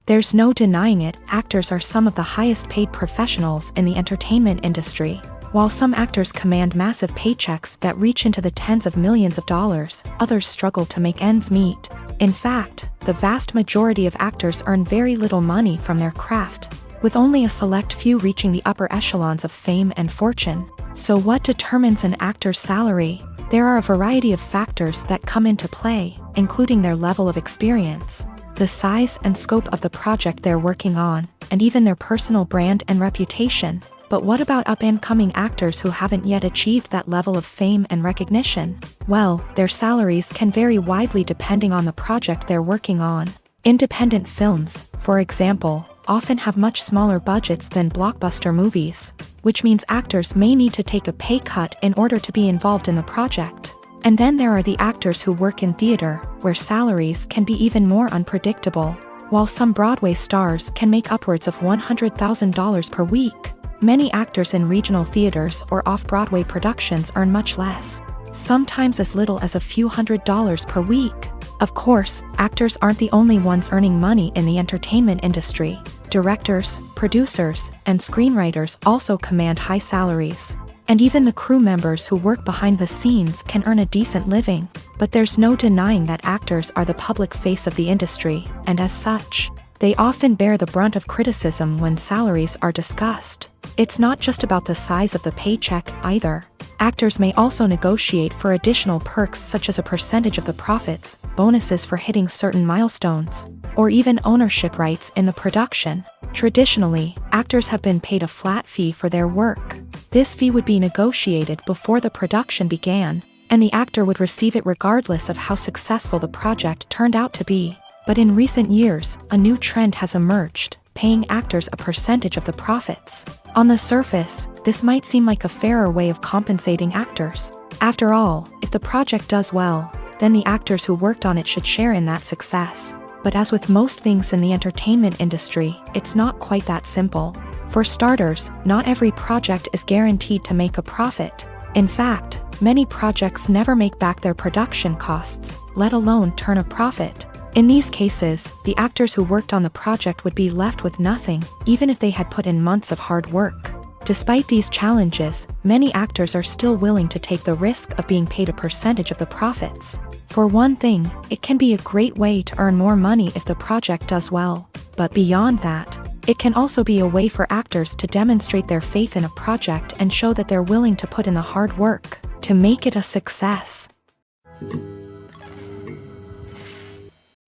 There's no denying it, actors are some of the highest paid professionals in the entertainment industry. While some actors command massive paychecks that reach into the tens of millions of dollars, others struggle to make ends meet. In fact, the vast majority of actors earn very little money from their craft, with only a select few reaching the upper echelons of fame and fortune. So what determines an actor's salary? There are a variety of factors that come into play, including their level of experience, the size and scope of the project they're working on, and even their personal brand and reputation. But what about up-and-coming actors who haven't yet achieved that level of fame and recognition? Well, their salaries can vary widely depending on the project they're working on. Independent films, for example, often have much smaller budgets than blockbuster movies, which means actors may need to take a pay cut in order to be involved in the project. And then there are the actors who work in theater, where salaries can be even more unpredictable. While some Broadway stars can make upwards of $100,000 per week, many actors in regional theaters or off-Broadway productions earn much less, sometimes as little as a few $100s per week. Of course, actors aren't the only ones earning money in the entertainment industry. Directors, producers, and screenwriters also command high salaries. And even the crew members who work behind the scenes can earn a decent living. But there's no denying that actors are the public face of the industry, and as such, they often bear the brunt of criticism when salaries are discussed. It's not just about the size of the paycheck, either. Actors may also negotiate for additional perks such as a percentage of the profits, bonuses for hitting certain milestones, or even ownership rights in the production. Traditionally, actors have been paid a flat fee for their work. This fee would be negotiated before the production began, and the actor would receive it regardless of how successful the project turned out to be. But in recent years, a new trend has emerged, paying actors a percentage of the profits. On the surface, this might seem like a fairer way of compensating actors. After all, if the project does well, then the actors who worked on it should share in that success. But as with most things in the entertainment industry, it's not quite that simple. For starters, not every project is guaranteed to make a profit. In fact, many projects never make back their production costs, let alone turn a profit. In these cases, the actors who worked on the project would be left with nothing, even if they had put in months of hard work. Despite these challenges, many actors are still willing to take the risk of being paid a percentage of the profits. For one thing, it can be a great way to earn more money if the project does well. But beyond that, it can also be a way for actors to demonstrate their faith in a project and show that they're willing to put in the hard work to make it a success.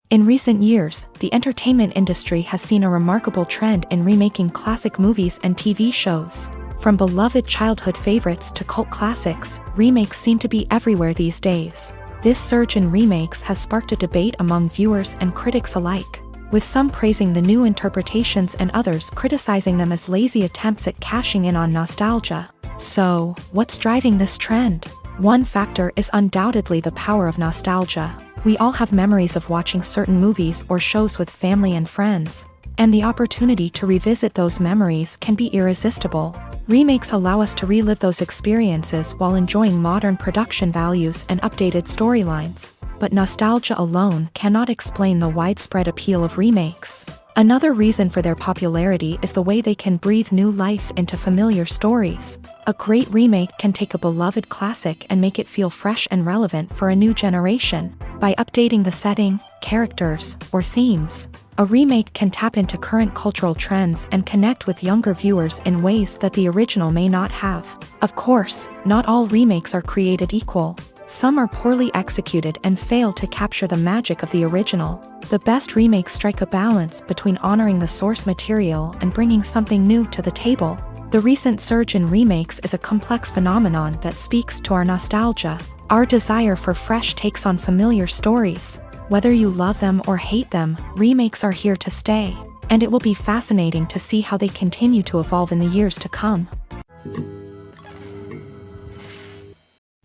In recent years, the entertainment industry has seen a remarkable trend in remaking classic movies and TV shows. From beloved childhood favorites to cult classics, remakes seem to be everywhere these days. This surge in remakes has sparked a debate among viewers and critics alike, with some praising the new interpretations and others criticizing them as lazy attempts at cashing in on nostalgia. So, what's driving this trend? One factor is undoubtedly the power of nostalgia. We all have memories of watching certain movies or shows with family and friends, and the opportunity to revisit those memories can be irresistible. Remakes allow us to relive those experiences while enjoying modern production values and updated storylines. But nostalgia alone cannot explain the widespread appeal of remakes. Another reason for their popularity is the way they can breathe new life into familiar stories. A great remake can take a beloved classic and make it feel fresh and relevant for a new generation. By updating the setting, characters, or themes, a remake can tap into current cultural trends and connect with younger viewers in ways that the original may not have. Of course, not all remakes are created equal. Some are poorly executed and fail to capture the magic of the original. The best remakes strike a balance between honoring the source material and bringing something new to the table. The recent surge in remakes is a complex phenomenon that speaks to our nostalgia, our desire for fresh takes on familiar stories. Whether you love them or hate them, remakes are here to stay, and it will be fascinating to see how they continue to evolve in the years to come.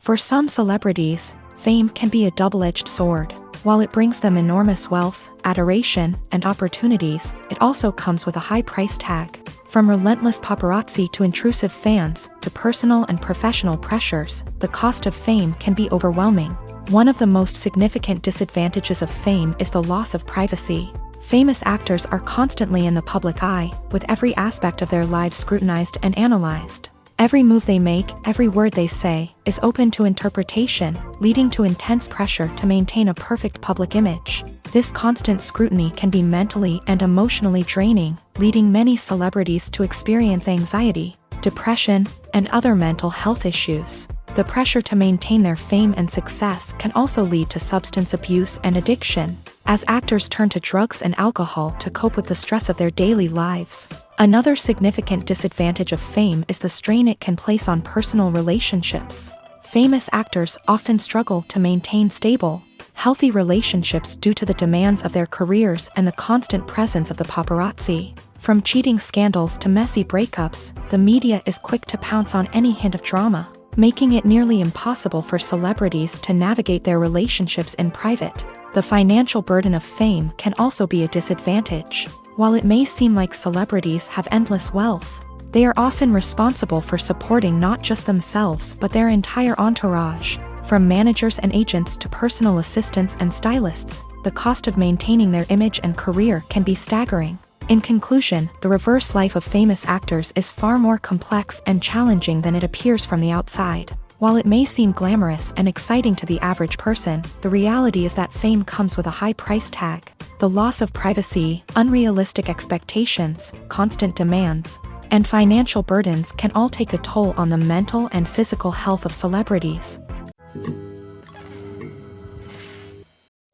For some celebrities, fame can be a double-edged sword. While it brings them enormous wealth, adoration, and opportunities, it also comes with a high price tag. From relentless paparazzi to intrusive fans, to personal and professional pressures, the cost of fame can be overwhelming. One of the most significant disadvantages of fame is the loss of privacy. Famous actors are constantly in the public eye, with every aspect of their lives scrutinized and analyzed. Every move they make, every word they say, is open to interpretation, leading to intense pressure to maintain a perfect public image. This constant scrutiny can be mentally and emotionally draining, leading many celebrities to experience anxiety, depression, and other mental health issues. The pressure to maintain their fame and success can also lead to substance abuse and addiction, as actors turn to drugs and alcohol to cope with the stress of their daily lives. Another significant disadvantage of fame is the strain it can place on personal relationships. Famous actors often struggle to maintain stable, healthy relationships due to the demands of their careers and the constant presence of the paparazzi. From cheating scandals to messy breakups, the media is quick to pounce on any hint of drama, making it nearly impossible for celebrities to navigate their relationships in private. The financial burden of fame can also be a disadvantage. While it may seem like celebrities have endless wealth, they are often responsible for supporting not just themselves but their entire entourage. From managers and agents to personal assistants and stylists, the cost of maintaining their image and career can be staggering. In conclusion, the reverse life of famous actors is far more complex and challenging than it appears from the outside. While it may seem glamorous and exciting to the average person, the reality is that fame comes with a high price tag. The loss of privacy, unrealistic expectations, constant demands, and financial burdens can all take a toll on the mental and physical health of celebrities.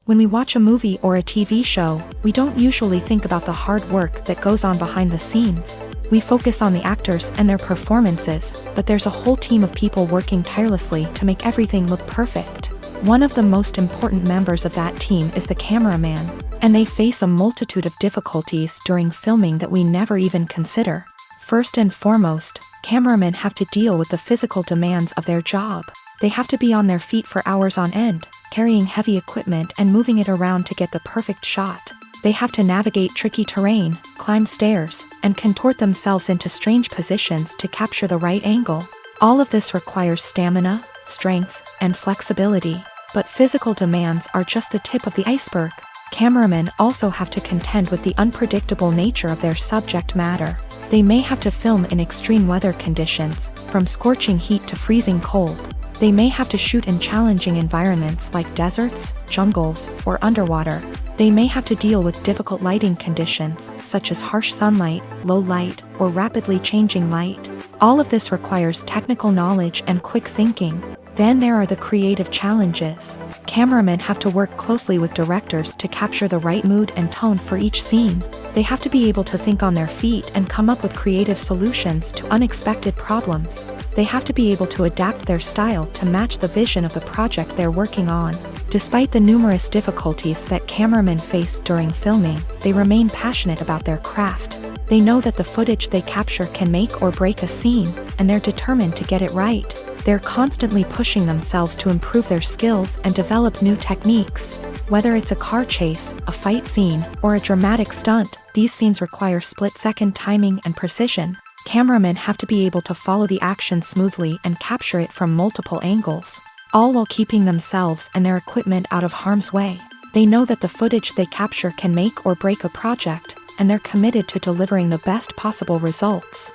When we watch a movie or a TV show, we don't usually think about the hard work that goes on behind the scenes. We focus on the actors and their performances, but there's a whole team of people working tirelessly to make everything look perfect. One of the most important members of that team is the cameraman, and they face a multitude of difficulties during filming that we never even consider. First and foremost, cameramen have to deal with the physical demands of their job. They have to be on their feet for hours on end, carrying heavy equipment and moving it around to get the perfect shot. They have to navigate tricky terrain, climb stairs, and contort themselves into strange positions to capture the right angle. All of this requires stamina, strength, and flexibility. But physical demands are just the tip of the iceberg. Cameramen also have to contend with the unpredictable nature of their subject matter. They may have to film in extreme weather conditions, from scorching heat to freezing cold. They may have to shoot in challenging environments like deserts, jungles, or underwater. They may have to deal with difficult lighting conditions, such as harsh sunlight, low light, or rapidly changing light. All of this requires technical knowledge and quick thinking. Then there are the creative challenges. Cameramen have to work closely with directors to capture the right mood and tone for each scene. They have to be able to think on their feet and come up with creative solutions to unexpected problems. They have to be able to adapt their style to match the vision of the project they're working on. Despite the numerous difficulties that cameramen face during filming, they remain passionate about their craft. They know that the footage they capture can make or break a scene, and they're determined to get it right. They're constantly pushing themselves to improve their skills and develop new techniques. Whether it's a car chase, a fight scene, or a dramatic stunt, these scenes require split-second timing and precision. Cameramen have to be able to follow the action smoothly and capture it from multiple angles, all while keeping themselves and their equipment out of harm's way. They know that the footage they capture can make or break a project, and they're committed to delivering the best possible results.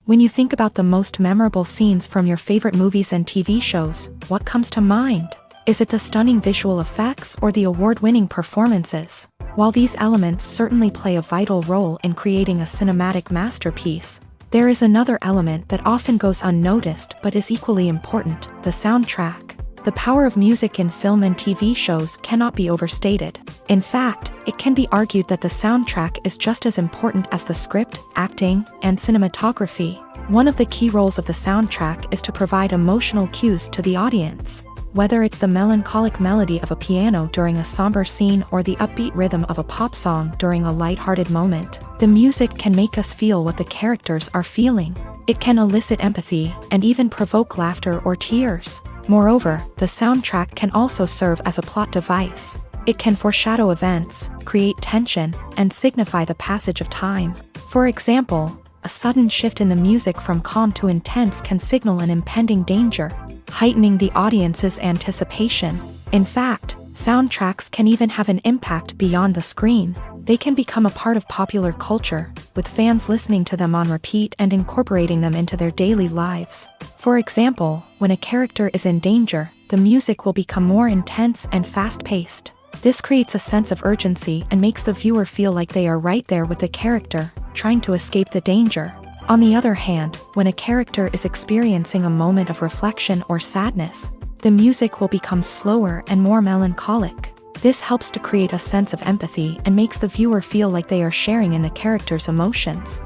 When you think about the most memorable scenes from your favorite movies and TV shows, what comes to mind? Is it the stunning visual effects or the award-winning performances? While these elements certainly play a vital role in creating a cinematic masterpiece, there is another element that often goes unnoticed but is equally important: the soundtrack. The power of music in film and TV shows cannot be overstated. In fact, it can be argued that the soundtrack is just as important as the script, acting, and cinematography. One of the key roles of the soundtrack is to provide emotional cues to the audience. Whether it's the melancholic melody of a piano during a somber scene or the upbeat rhythm of a pop song during a light-hearted moment, the music can make us feel what the characters are feeling. It can elicit empathy and even provoke laughter or tears. Moreover, the soundtrack can also serve as a plot device. It can foreshadow events, create tension, and signify the passage of time. For example, a sudden shift in the music from calm to intense can signal an impending danger, heightening the audience's anticipation. In fact, soundtracks can even have an impact beyond the screen. They can become a part of popular culture, with fans listening to them on repeat and incorporating them into their daily lives. For example, when a character is in danger, the music will become more intense and fast-paced. This creates a sense of urgency and makes the viewer feel like they are right there with the character, trying to escape the danger. On the other hand, when a character is experiencing a moment of reflection or sadness, the music will become slower and more melancholic. This helps to create a sense of empathy and makes the viewer feel like they are sharing in the character's emotions.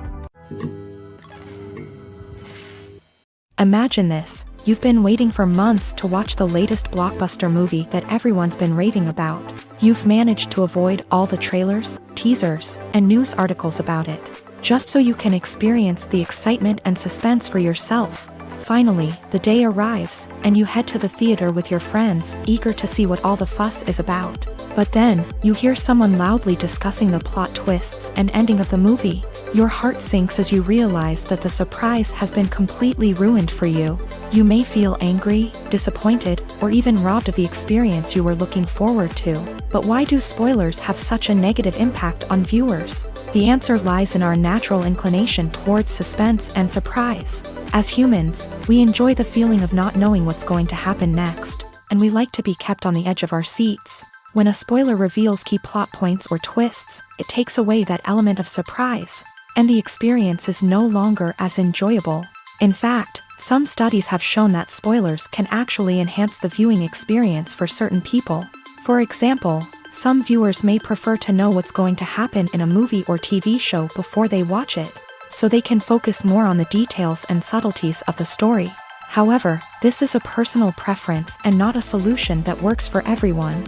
Imagine this: you've been waiting for months to watch the latest blockbuster movie that everyone's been raving about. You've managed to avoid all the trailers, teasers, and news articles about it, just so you can experience the excitement and suspense for yourself. Finally, the day arrives, and you head to the theater with your friends, eager to see what all the fuss is about. But then, you hear someone loudly discussing the plot twists and ending of the movie. Your heart sinks as you realize that the surprise has been completely ruined for you. You may feel angry, disappointed, or even robbed of the experience you were looking forward to. But why do spoilers have such a negative impact on viewers? The answer lies in our natural inclination towards suspense and surprise. As humans, we enjoy the feeling of not knowing what's going to happen next, and we like to be kept on the edge of our seats. When a spoiler reveals key plot points or twists, it takes away that element of surprise, and the experience is no longer as enjoyable. In fact, some studies have shown that spoilers can actually enhance the viewing experience for certain people. For example, some viewers may prefer to know what's going to happen in a movie or TV show before they watch it, so they can focus more on the details and subtleties of the story. However, this is a personal preference and not a solution that works for everyone.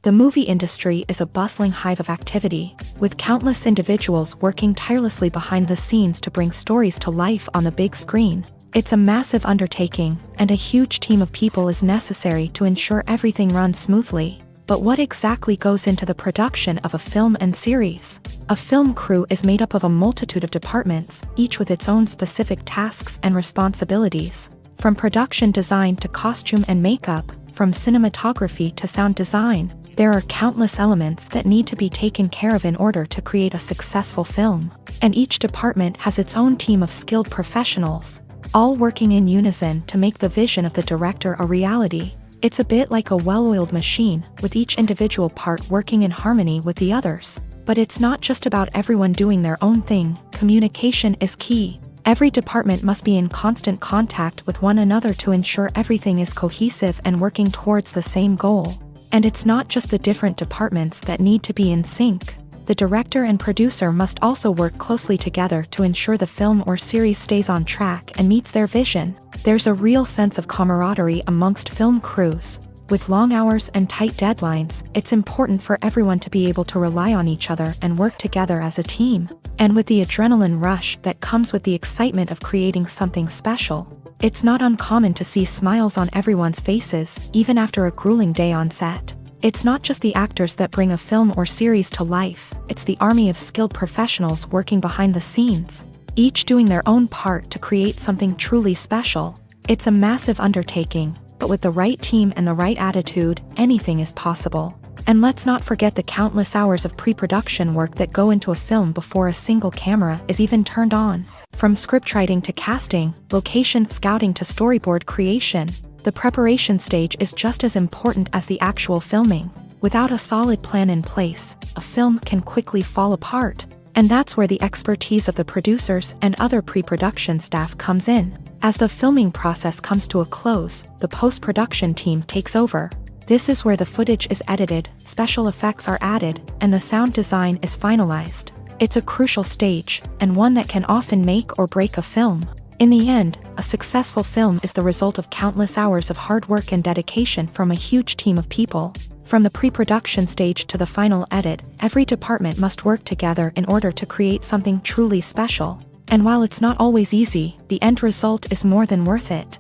The movie industry is a bustling hive of activity, with countless individuals working tirelessly behind the scenes to bring stories to life on the big screen. It's a massive undertaking, and a huge team of people is necessary to ensure everything runs smoothly. But what exactly goes into the production of a film and series? A film crew is made up of a multitude of departments, each with its own specific tasks and responsibilities. From production design to costume and makeup, from cinematography to sound design, there are countless elements that need to be taken care of in order to create a successful film. And each department has its own team of skilled professionals, all working in unison to make the vision of the director a reality. It's a bit like a well-oiled machine, with each individual part working in harmony with the others. But it's not just about everyone doing their own thing. Communication is key. Every department must be in constant contact with one another to ensure everything is cohesive and working towards the same goal. And it's not just the different departments that need to be in sync. The director and producer must also work closely together to ensure the film or series stays on track and meets their vision. There's a real sense of camaraderie amongst film crews. With long hours and tight deadlines, it's important for everyone to be able to rely on each other and work together as a team. And with the adrenaline rush that comes with the excitement of creating something special, it's not uncommon to see smiles on everyone's faces, even after a grueling day on set. It's not just the actors that bring a film or series to life, it's the army of skilled professionals working behind the scenes, each doing their own part to create something truly special. It's a massive undertaking, but with the right team and the right attitude, anything is possible. And let's not forget the countless hours of pre-production work that go into a film before a single camera is even turned on. From scriptwriting to casting, location scouting to storyboard creation, the preparation stage is just as important as the actual filming. Without a solid plan in place, a film can quickly fall apart. And that's where the expertise of the producers and other pre-production staff comes in. As the filming process comes to a close, the post-production team takes over. This is where the footage is edited, special effects are added, and the sound design is finalized. It's a crucial stage, and one that can often make or break a film. In the end, a successful film is the result of countless hours of hard work and dedication from a huge team of people. From the pre-production stage to the final edit, every department must work together in order to create something truly special. And while it's not always easy, the end result is more than worth it.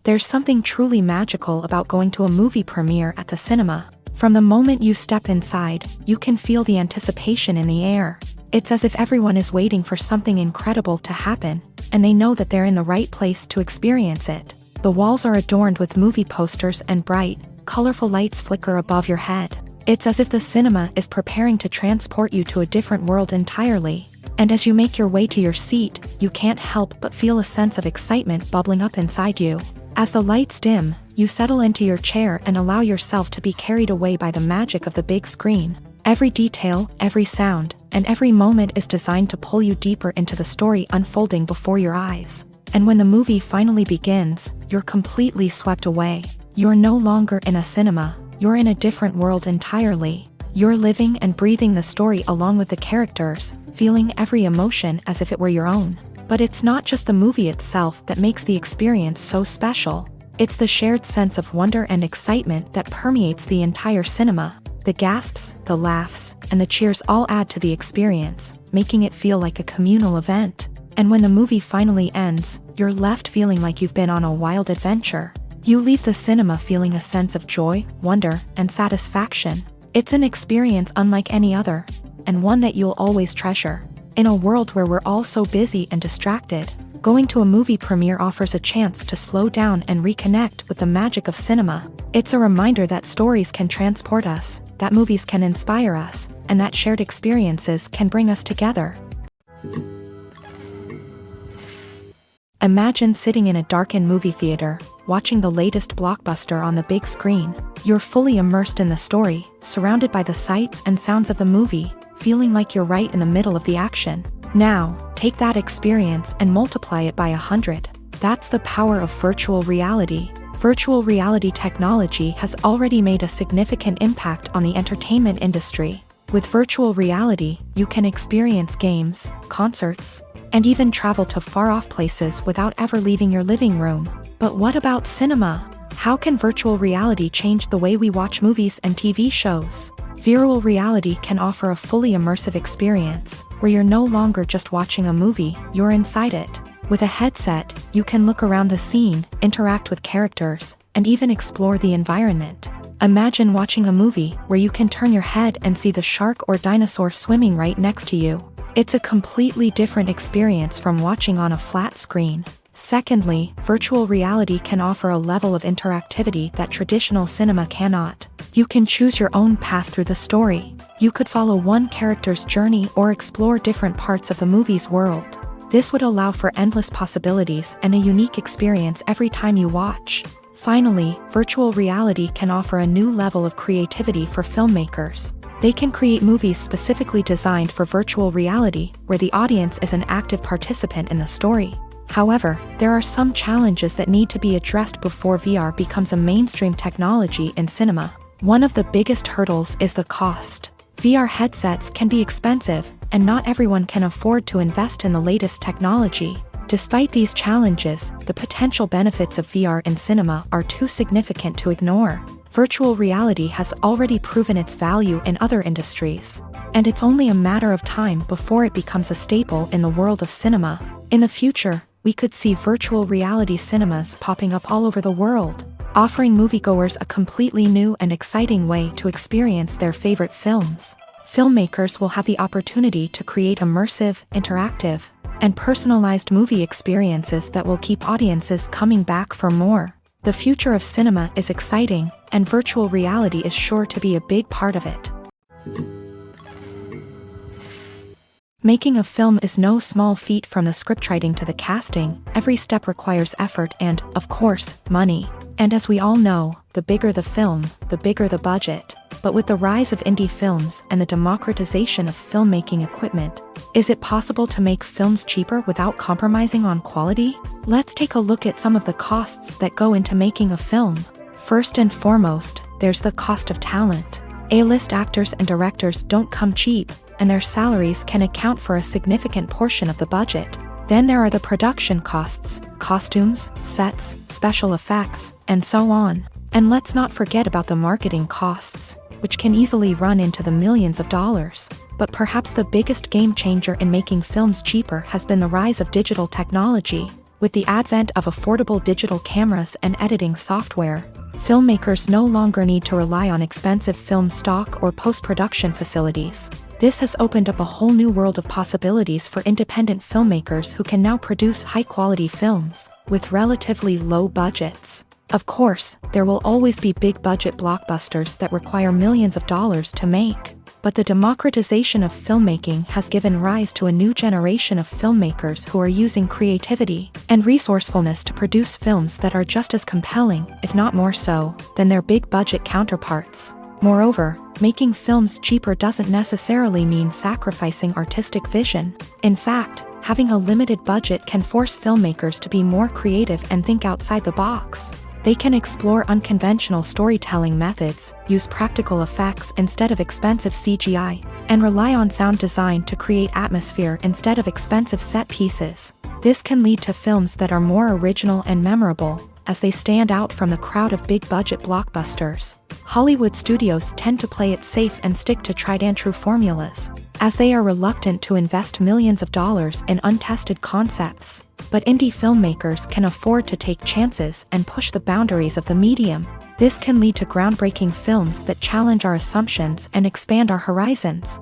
There's something truly magical about going to a movie premiere at the cinema. From the moment you step inside, you can feel the anticipation in the air. It's as if everyone is waiting for something incredible to happen, and they know that they're in the right place to experience it. The walls are adorned with movie posters and bright, colorful lights flicker above your head. It's as if the cinema is preparing to transport you to a different world entirely. And as you make your way to your seat, you can't help but feel a sense of excitement bubbling up inside you. As the lights dim, you settle into your chair and allow yourself to be carried away by the magic of the big screen. Every detail, every sound, and every moment is designed to pull you deeper into the story unfolding before your eyes. And when the movie finally begins, you're completely swept away. You're no longer in a cinema, you're in a different world entirely. You're living and breathing the story along with the characters, feeling every emotion as if it were your own. But it's not just the movie itself that makes the experience so special. It's the shared sense of wonder and excitement that permeates the entire cinema. The gasps, the laughs, and the cheers all add to the experience, making it feel like a communal event. And when the movie finally ends, you're left feeling like you've been on a wild adventure. You leave the cinema feeling a sense of joy, wonder, and satisfaction. It's an experience unlike any other, and one that you'll always treasure. In a world where we're all so busy and distracted, going to a movie premiere offers a chance to slow down and reconnect with the magic of cinema. It's a reminder that stories can transport us, that movies can inspire us, and that shared experiences can bring us together. Imagine sitting in a darkened movie theater, watching the latest blockbuster on the big screen. You're fully immersed in the story, surrounded by the sights and sounds of the movie, feeling like you're right in the middle of the action. Now, take that experience and multiply it by 100. That's the power of virtual reality. Virtual reality technology has already made a significant impact on the entertainment industry. With virtual reality, you can experience games, concerts, and even travel to far-off places without ever leaving your living room. But what about cinema? How can virtual reality change the way we watch movies and TV shows? Virtual reality can offer a fully immersive experience, where you're no longer just watching a movie, you're inside it. With a headset, you can look around the scene, interact with characters, and even explore the environment. Imagine watching a movie where you can turn your head and see the shark or dinosaur swimming right next to you. It's a completely different experience from watching on a flat screen. Secondly, virtual reality can offer a level of interactivity that traditional cinema cannot. You can choose your own path through the story. You could follow one character's journey or explore different parts of the movie's world. This would allow for endless possibilities and a unique experience every time you watch. Finally, virtual reality can offer a new level of creativity for filmmakers. They can create movies specifically designed for virtual reality, where the audience is an active participant in the story. However, there are some challenges that need to be addressed before VR becomes a mainstream technology in cinema. One of the biggest hurdles is the cost. VR headsets can be expensive, and not everyone can afford to invest in the latest technology. Despite these challenges, the potential benefits of VR in cinema are too significant to ignore. Virtual reality has already proven its value in other industries, and it's only a matter of time before it becomes a staple in the world of cinema. In the future, we could see virtual reality cinemas popping up all over the world, offering moviegoers a completely new and exciting way to experience their favorite films. Filmmakers will have the opportunity to create immersive, interactive, and personalized movie experiences that will keep audiences coming back for more. The future of cinema is exciting, and virtual reality is sure to be a big part of it. Making a film is no small feat. From the scriptwriting to the casting, every step requires effort and, of course, money. And as we all know, the bigger the film, the bigger the budget. But with the rise of indie films and the democratization of filmmaking equipment, is it possible to make films cheaper without compromising on quality? Let's take a look at some of the costs that go into making a film. First and foremost, there's the cost of talent. A-list actors and directors don't come cheap, and their salaries can account for a significant portion of the budget. Then there are the production costs, costumes, sets, special effects, and so on. And let's not forget about the marketing costs, which can easily run into the millions of dollars. But perhaps the biggest game changer in making films cheaper has been the rise of digital technology. With the advent of affordable digital cameras and editing software, filmmakers no longer need to rely on expensive film stock or post-production facilities. This has opened up a whole new world of possibilities for independent filmmakers who can now produce high-quality films with relatively low budgets. Of course, there will always be big-budget blockbusters that require millions of dollars to make. But the democratization of filmmaking has given rise to a new generation of filmmakers who are using creativity and resourcefulness to produce films that are just as compelling, if not more so, than their big-budget counterparts. Moreover, making films cheaper doesn't necessarily mean sacrificing artistic vision. In fact, having a limited budget can force filmmakers to be more creative and think outside the box. They can explore unconventional storytelling methods, use practical effects instead of expensive CGI, and rely on sound design to create atmosphere instead of expensive set pieces. This can lead to films that are more original and memorable, as they stand out from the crowd of big-budget blockbusters. Hollywood studios tend to play it safe and stick to tried-and-true formulas, as they are reluctant to invest millions of dollars in untested concepts. But indie filmmakers can afford to take chances and push the boundaries of the medium. This can lead to groundbreaking films that challenge our assumptions and expand our horizons.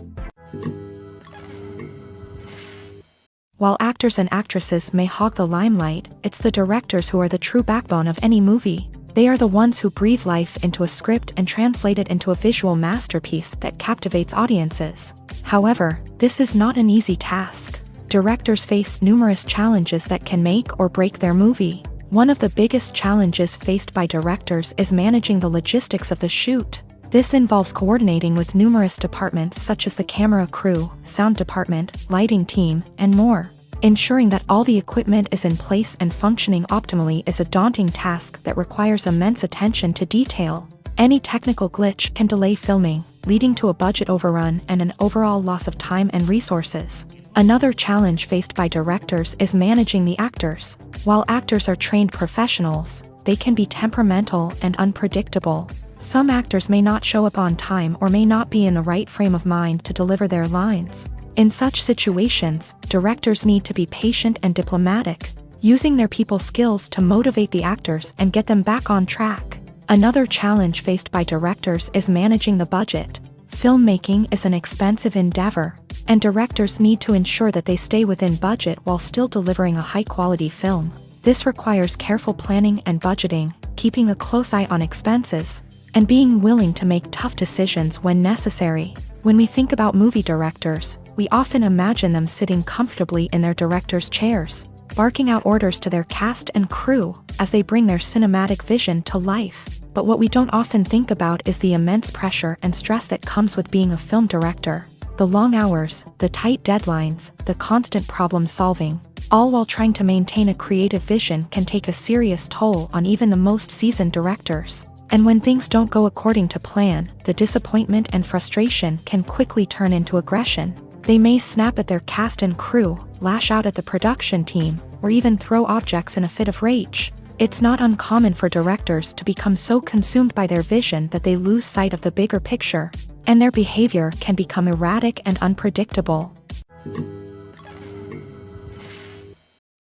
While actors and actresses may hog the limelight, it's the directors who are the true backbone of any movie. They are the ones who breathe life into a script and translate it into a visual masterpiece that captivates audiences. However, this is not an easy task. Directors face numerous challenges that can make or break their movie. One of the biggest challenges faced by directors is managing the logistics of the shoot. This involves coordinating with numerous departments such as the camera crew, sound department, lighting team, and more. Ensuring that all the equipment is in place and functioning optimally is a daunting task that requires immense attention to detail. Any technical glitch can delay filming, leading to a budget overrun and an overall loss of time and resources. Another challenge faced by directors is managing the actors. While actors are trained professionals, they can be temperamental and unpredictable. Some actors may not show up on time or may not be in the right frame of mind to deliver their lines. In such situations, directors need to be patient and diplomatic, using their people skills to motivate the actors and get them back on track. Another challenge faced by directors is managing the budget. Filmmaking is an expensive endeavor, and directors need to ensure that they stay within budget while still delivering a high-quality film. This requires careful planning and budgeting, keeping a close eye on expenses, and being willing to make tough decisions when necessary. When we think about movie directors, we often imagine them sitting comfortably in their director's chairs, barking out orders to their cast and crew as they bring their cinematic vision to life. But what we don't often think about is the immense pressure and stress that comes with being a film director. The long hours, the tight deadlines, the constant problem-solving, all while trying to maintain a creative vision can take a serious toll on even the most seasoned directors. And when things don't go according to plan, the disappointment and frustration can quickly turn into aggression. They may snap at their cast and crew, lash out at the production team, or even throw objects in a fit of rage. It's not uncommon for directors to become so consumed by their vision that they lose sight of the bigger picture, and their behavior can become erratic and unpredictable.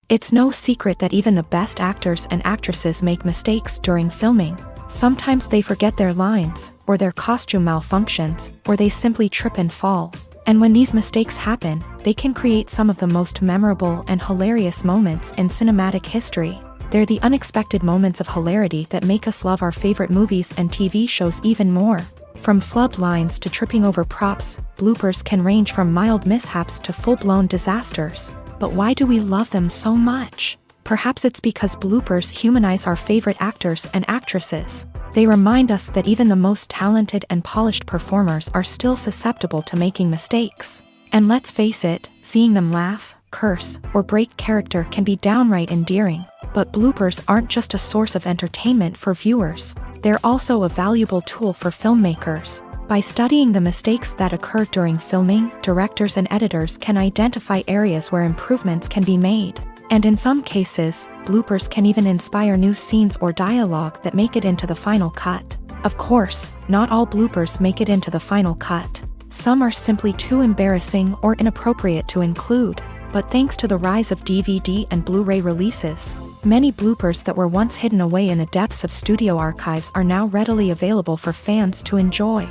It's no secret that even the best actors and actresses make mistakes during filming. Sometimes they forget their lines, or their costume malfunctions, or they simply trip and fall. And when these mistakes happen, they can create some of the most memorable and hilarious moments in cinematic history. They're the unexpected moments of hilarity that make us love our favorite movies and TV shows even more. From flubbed lines to tripping over props, bloopers can range from mild mishaps to full-blown disasters. But why do we love them so much? Perhaps it's because bloopers humanize our favorite actors and actresses. They remind us that even the most talented and polished performers are still susceptible to making mistakes. And let's face it, seeing them laugh, curse, or break character can be downright endearing. But bloopers aren't just a source of entertainment for viewers. They're also a valuable tool for filmmakers. By studying the mistakes that occur during filming, directors and editors can identify areas where improvements can be made. And in some cases, bloopers can even inspire new scenes or dialogue that make it into the final cut. Of course, not all bloopers make it into the final cut. Some are simply too embarrassing or inappropriate to include. But thanks to the rise of DVD and Blu-ray releases, many bloopers that were once hidden away in the depths of studio archives are now readily available for fans to enjoy.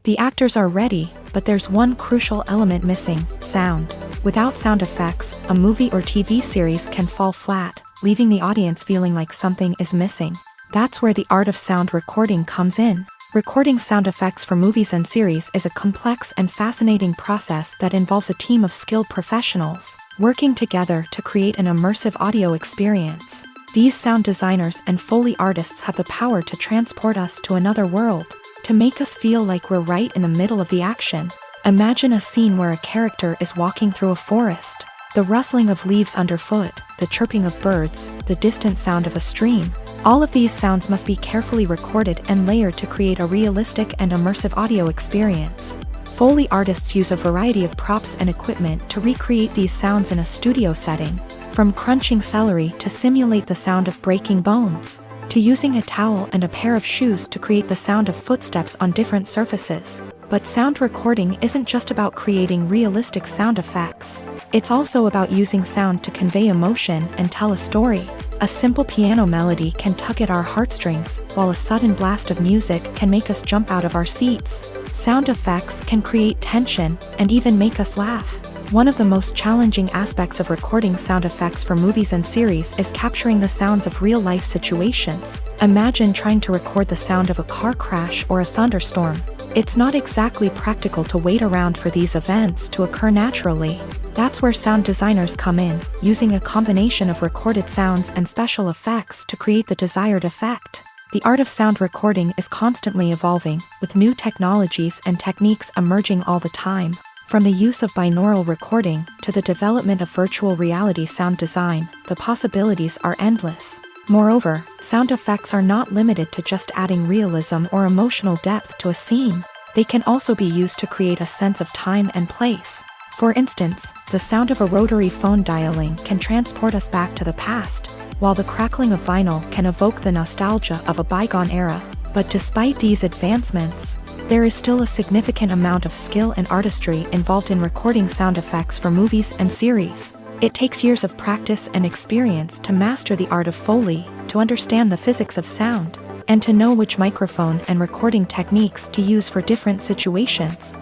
The actors are ready, but there's one crucial element missing: sound. Without sound effects, a movie or TV series can fall flat, leaving the audience feeling like something is missing. That's where the art of sound recording comes in. Recording sound effects for movies and series is a complex and fascinating process that involves a team of skilled professionals working together to create an immersive audio experience. These sound designers and Foley artists have the power to transport us to another world, to make us feel like we're right in the middle of the action. Imagine a scene where a character is walking through a forest. The rustling of leaves underfoot, the chirping of birds, the distant sound of a stream. All of these sounds must be carefully recorded and layered to create a realistic and immersive audio experience. Foley artists use a variety of props and equipment to recreate these sounds in a studio setting. From crunching celery to simulate the sound of breaking bones, to using a towel and a pair of shoes to create the sound of footsteps on different surfaces. But sound recording isn't just about creating realistic sound effects. It's also about using sound to convey emotion and tell a story. A simple piano melody can tug at our heartstrings, while a sudden blast of music can make us jump out of our seats. Sound effects can create tension and even make us laugh. One of the most challenging aspects of recording sound effects for movies and series is capturing the sounds of real-life situations. Imagine trying to record the sound of a car crash or a thunderstorm. It's not exactly practical to wait around for these events to occur naturally. That's where sound designers come in, using a combination of recorded sounds and special effects to create the desired effect. The art of sound recording is constantly evolving, with new technologies and techniques emerging all the time. From the use of binaural recording to the development of virtual reality sound design, the possibilities are endless. Moreover, sound effects are not limited to just adding realism or emotional depth to a scene. They can also be used to create a sense of time and place. For instance, the sound of a rotary phone dialing can transport us back to the past, while the crackling of vinyl can evoke the nostalgia of a bygone era. But despite these advancements, there is still a significant amount of skill and artistry involved in recording sound effects for movies and series. It takes years of practice and experience to master the art of Foley, to understand the physics of sound, and to know which microphone and recording techniques to use for different situations.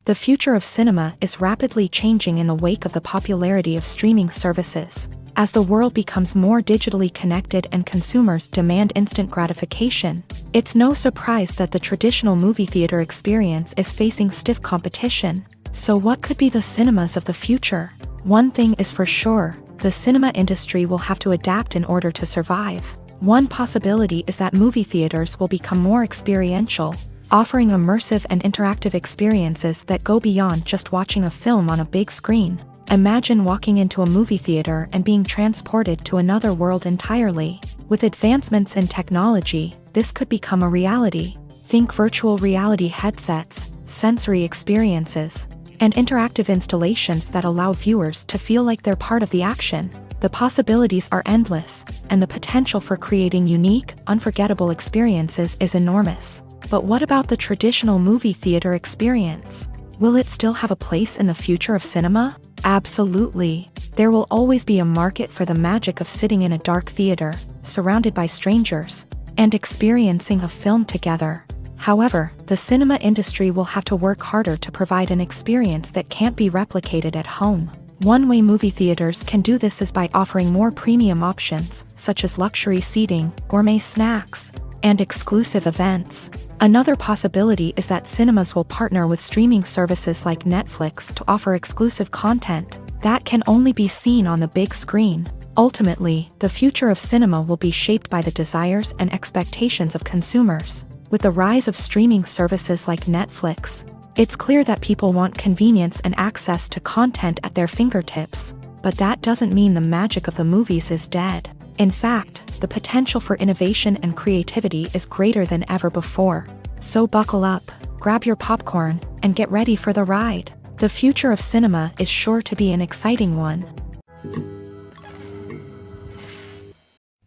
The future of cinema is rapidly changing in the wake of the popularity of streaming services. As the world becomes more digitally connected and consumers demand instant gratification, it's no surprise that the traditional movie theater experience is facing stiff competition. So what could be the cinemas of the future? One thing is for sure, the cinema industry will have to adapt in order to survive. One possibility is that movie theaters will become more experiential, offering immersive and interactive experiences that go beyond just watching a film on a big screen. Imagine walking into a movie theater and being transported to another world entirely. With advancements in technology, this could become a reality. Think virtual reality headsets, sensory experiences, and interactive installations that allow viewers to feel like they're part of the action. The possibilities are endless, and the potential for creating unique, unforgettable experiences is enormous. But what about the traditional movie theater experience? Will it still have a place in the future of cinema? Absolutely. There will always be a market for the magic of sitting in a dark theater, surrounded by strangers, and experiencing a film together. However, the cinema industry will have to work harder to provide an experience that can't be replicated at home. One way movie theaters can do this is by offering more premium options, such as luxury seating, gourmet snacks, and exclusive events. Another possibility is that cinemas will partner with streaming services like Netflix to offer exclusive content that can only be seen on the big screen. Ultimately, the future of cinema will be shaped by the desires and expectations of consumers. With the rise of streaming services like Netflix, it's clear that people want convenience and access to content at their fingertips. But that doesn't mean the magic of the movies is dead. In fact, the potential for innovation and creativity is greater than ever before. So buckle up, grab your popcorn, and get ready for the ride. The future of cinema is sure to be an exciting one.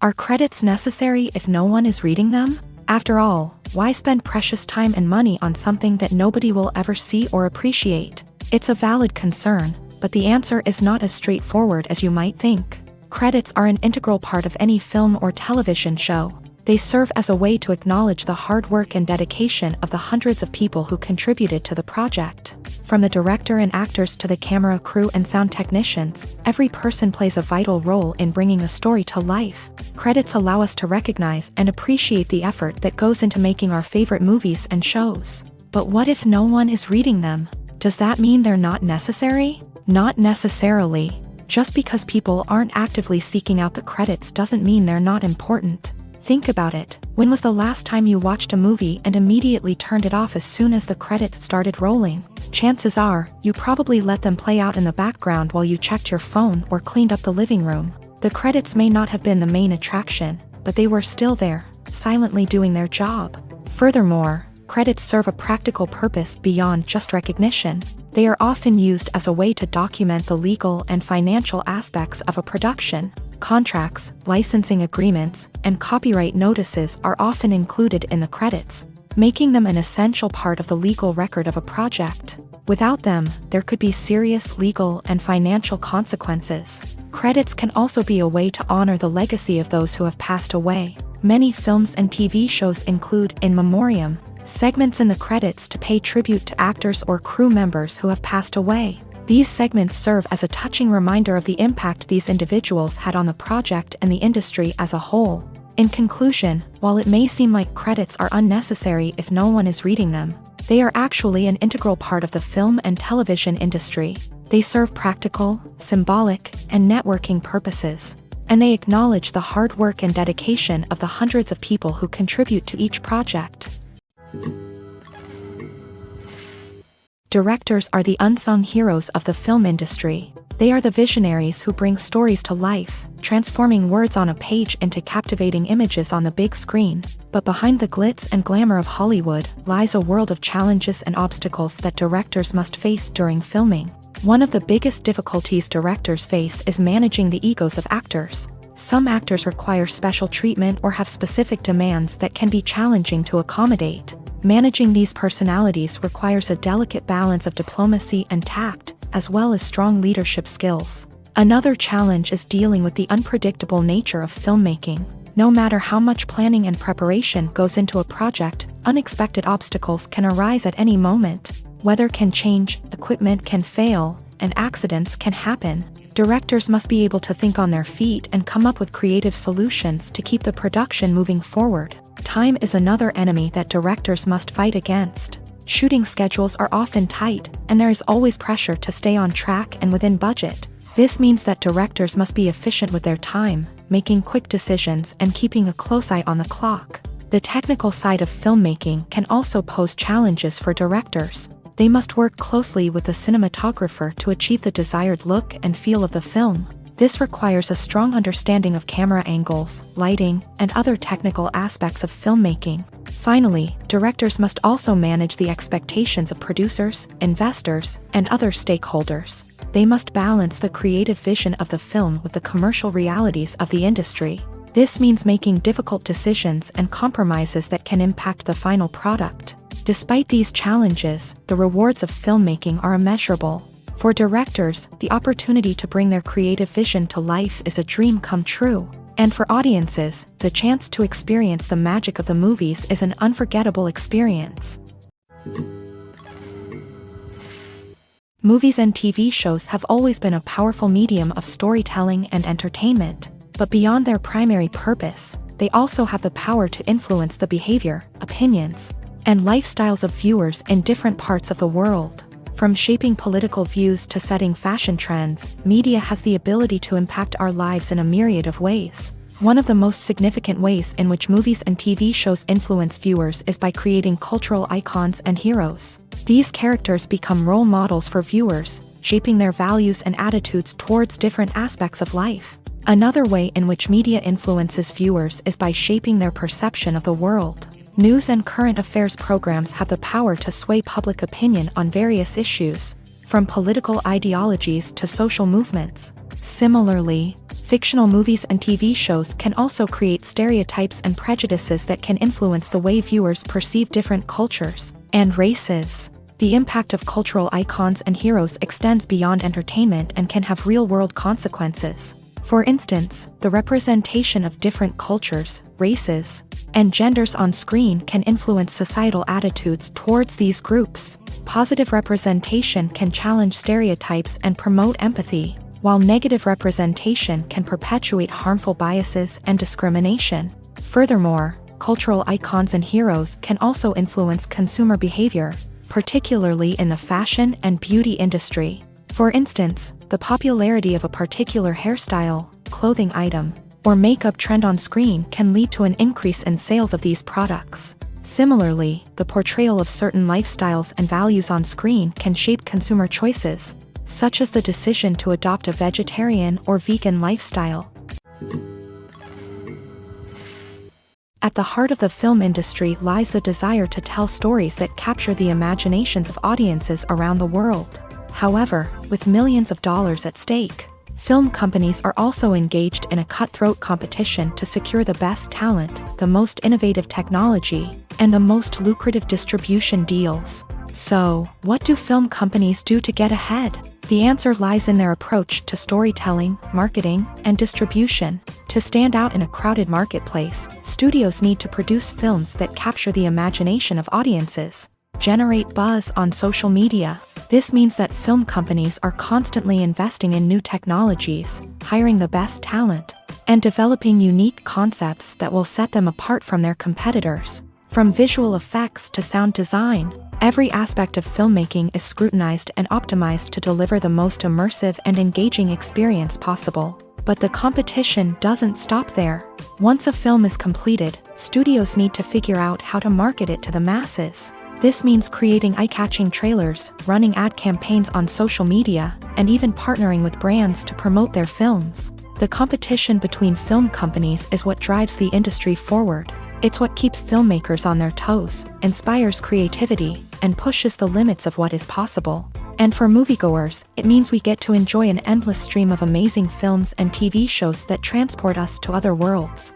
Are credits necessary if no one is reading them? After all, why spend precious time and money on something that nobody will ever see or appreciate? It's a valid concern, but the answer is not as straightforward as you might think. Credits are an integral part of any film or television show. They serve as a way to acknowledge the hard work and dedication of the hundreds of people who contributed to the project. From the director and actors to the camera crew and sound technicians, every person plays a vital role in bringing a story to life. Credits allow us to recognize and appreciate the effort that goes into making our favorite movies and shows. But what if no one is reading them? Does that mean they're not necessary? Not necessarily. Just because people aren't actively seeking out the credits doesn't mean they're not important. Think about it. When was the last time you watched a movie and immediately turned it off as soon as the credits started rolling? Chances are, you probably let them play out in the background while you checked your phone or cleaned up the living room. The credits may not have been the main attraction, but they were still there, silently doing their job. Furthermore, credits serve a practical purpose beyond just recognition. They are often used as a way to document the legal and financial aspects of a production. Contracts, licensing agreements, and copyright notices are often included in the credits, making them an essential part of the legal record of a project. Without them, there could be serious legal and financial consequences. Credits can also be a way to honor the legacy of those who have passed away. Many films and TV shows include in memoriam segments in the credits to pay tribute to actors or crew members who have passed away. These segments serve as a touching reminder of the impact these individuals had on the project and the industry as a whole. In conclusion, while it may seem like credits are unnecessary if no one is reading them, they are actually an integral part of the film and television industry. They serve practical, symbolic, and networking purposes, and they acknowledge the hard work and dedication of the hundreds of people who contribute to each project. Directors are the unsung heroes of the film industry. They are the visionaries who bring stories to life, transforming words on a page into captivating images on the big screen. But behind the glitz and glamour of Hollywood lies a world of challenges and obstacles that directors must face during filming. One of the biggest difficulties directors face is managing the egos of actors. Some actors require special treatment or have specific demands that can be challenging to accommodate. Managing these personalities requires a delicate balance of diplomacy and tact, as well as strong leadership skills. Another challenge is dealing with the unpredictable nature of filmmaking. No matter how much planning and preparation goes into a project, unexpected obstacles can arise at any moment. Weather can change, equipment can fail, and accidents can happen. Directors must be able to think on their feet and come up with creative solutions to keep the production moving forward. Time is another enemy that directors must fight against. Shooting schedules are often tight, and there is always pressure to stay on track and within budget. This means that directors must be efficient with their time, making quick decisions and keeping a close eye on the clock. The technical side of filmmaking can also pose challenges for directors. They must work closely with the cinematographer to achieve the desired look and feel of the film. This requires a strong understanding of camera angles, lighting, and other technical aspects of filmmaking. Finally, directors must also manage the expectations of producers, investors, and other stakeholders. They must balance the creative vision of the film with the commercial realities of the industry. This means making difficult decisions and compromises that can impact the final product. Despite these challenges, the rewards of filmmaking are immeasurable. For directors, the opportunity to bring their creative vision to life is a dream come true. And for audiences, the chance to experience the magic of the movies is an unforgettable experience. Movies and TV shows have always been a powerful medium of storytelling and entertainment, but beyond their primary purpose, they also have the power to influence the behavior, opinions, and lifestyles of viewers in different parts of the world. From shaping political views to setting fashion trends, media has the ability to impact our lives in a myriad of ways. One of the most significant ways in which movies and TV shows influence viewers is by creating cultural icons and heroes. These characters become role models for viewers, shaping their values and attitudes towards different aspects of life. Another way in which media influences viewers is by shaping their perception of the world. News and current affairs programs have the power to sway public opinion on various issues, from political ideologies to social movements. Similarly, fictional movies and TV shows can also create stereotypes and prejudices that can influence the way viewers perceive different cultures and races. The impact of cultural icons and heroes extends beyond entertainment and can have real-world consequences. For instance, the representation of different cultures, races, and genders on screen can influence societal attitudes towards these groups. Positive representation can challenge stereotypes and promote empathy, while negative representation can perpetuate harmful biases and discrimination. Furthermore, cultural icons and heroes can also influence consumer behavior, particularly in the fashion and beauty industry. For instance, the popularity of a particular hairstyle, clothing item, or makeup trend on screen can lead to an increase in sales of these products. Similarly, the portrayal of certain lifestyles and values on screen can shape consumer choices, such as the decision to adopt a vegetarian or vegan lifestyle. At the heart of the film industry lies the desire to tell stories that capture the imaginations of audiences around the world. However, with millions of dollars at stake, film companies are also engaged in a cutthroat competition to secure the best talent, the most innovative technology, and the most lucrative distribution deals. So, what do film companies do to get ahead? The answer lies in their approach to storytelling, marketing, and distribution. To stand out in a crowded marketplace, studios need to produce films that capture the imagination of audiences, generate buzz on social media. This means that film companies are constantly investing in new technologies, hiring the best talent, and developing unique concepts that will set them apart from their competitors. From visual effects to sound design, every aspect of filmmaking is scrutinized and optimized to deliver the most immersive and engaging experience possible. But the competition doesn't stop there. Once a film is completed, studios need to figure out how to market it to the masses. This means creating eye-catching trailers, running ad campaigns on social media, and even partnering with brands to promote their films. The competition between film companies is what drives the industry forward. It's what keeps filmmakers on their toes, inspires creativity, and pushes the limits of what is possible. And for moviegoers, it means we get to enjoy an endless stream of amazing films and TV shows that transport us to other worlds.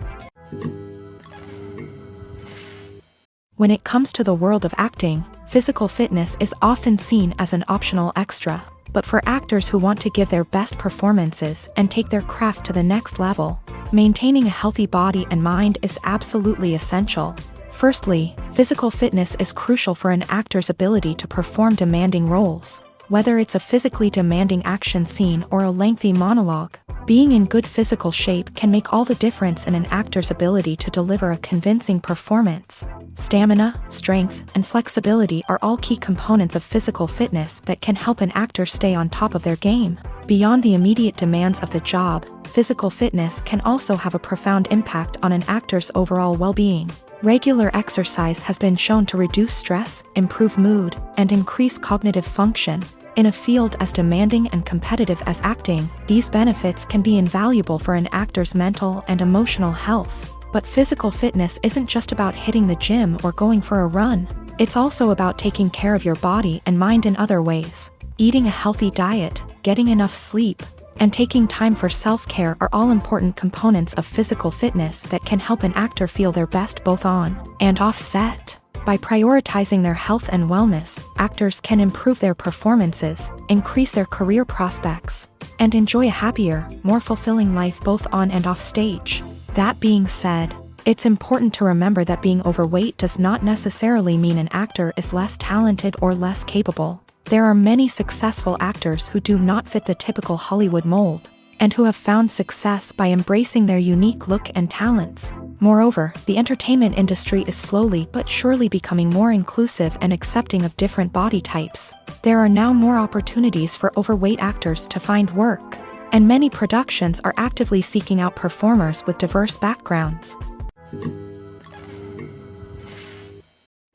When it comes to the world of acting, physical fitness is often seen as an optional extra. But for actors who want to give their best performances and take their craft to the next level, maintaining a healthy body and mind is absolutely essential. Firstly, physical fitness is crucial for an actor's ability to perform demanding roles. Whether it's a physically demanding action scene or a lengthy monologue, being in good physical shape can make all the difference in an actor's ability to deliver a convincing performance. Stamina, strength, and flexibility are all key components of physical fitness that can help an actor stay on top of their game. Beyond the immediate demands of the job, physical fitness can also have a profound impact on an actor's overall well-being. Regular exercise has been shown to reduce stress, improve mood, and increase cognitive function. In a field as demanding and competitive as acting, these benefits can be invaluable for an actor's mental and emotional health. But physical fitness isn't just about hitting the gym or going for a run. It's also about taking care of your body and mind in other ways. Eating a healthy diet, getting enough sleep, and taking time for self-care are all important components of physical fitness that can help an actor feel their best both on and off set. By prioritizing their health and wellness, actors can improve their performances, increase their career prospects, and enjoy a happier, more fulfilling life both on and off stage. That being said, it's important to remember that being overweight does not necessarily mean an actor is less talented or less capable. There are many successful actors who do not fit the typical Hollywood mold, and who have found success by embracing their unique look and talents. Moreover, the entertainment industry is slowly but surely becoming more inclusive and accepting of different body types. There are now more opportunities for overweight actors to find work, and many productions are actively seeking out performers with diverse backgrounds.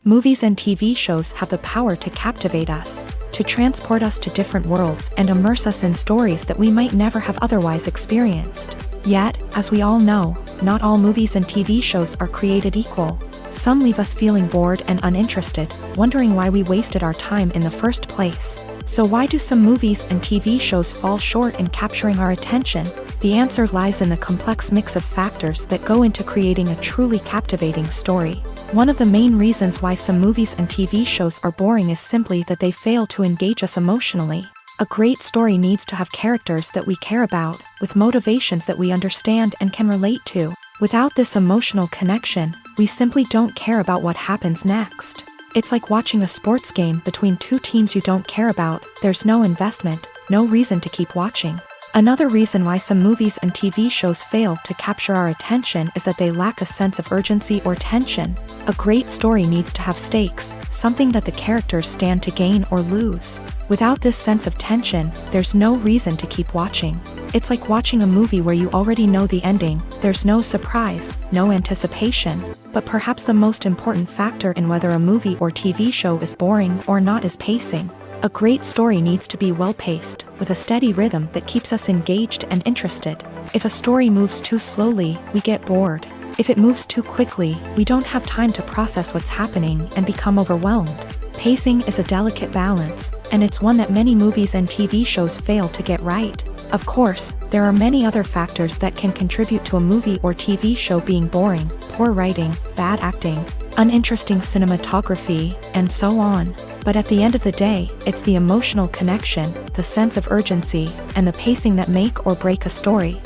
Movies and TV shows have the power to captivate us, to transport us to different worlds and immerse us in stories that we might never have otherwise experienced. Yet, as we all know, not all movies and TV shows are created equal. Some leave us feeling bored and uninterested, wondering why we wasted our time in the first place. So why do some movies and TV shows fall short in capturing our attention? The answer lies in the complex mix of factors that go into creating a truly captivating story. One of the main reasons why some movies and TV shows are boring is simply that they fail to engage us emotionally. A great story needs to have characters that we care about, with motivations that we understand and can relate to. Without this emotional connection, we simply don't care about what happens next. It's like watching a sports game between two teams you don't care about. There's no investment, no reason to keep watching. Another reason why some movies and TV shows fail to capture our attention is that they lack a sense of urgency or tension. A great story needs to have stakes, something that the characters stand to gain or lose. Without this sense of tension, there's no reason to keep watching. It's like watching a movie where you already know the ending. There's no surprise, no anticipation. But perhaps the most important factor in whether a movie or TV show is boring or not is pacing. A great story needs to be well-paced, with a steady rhythm that keeps us engaged and interested. If a story moves too slowly, we get bored. If it moves too quickly, we don't have time to process what's happening and become overwhelmed. Pacing is a delicate balance, and it's one that many movies and TV shows fail to get right. Of course, there are many other factors that can contribute to a movie or TV show being boring: poor writing, bad acting, uninteresting cinematography, and so on. But at the end of the day, it's the emotional connection, the sense of urgency, and the pacing that make or break a story.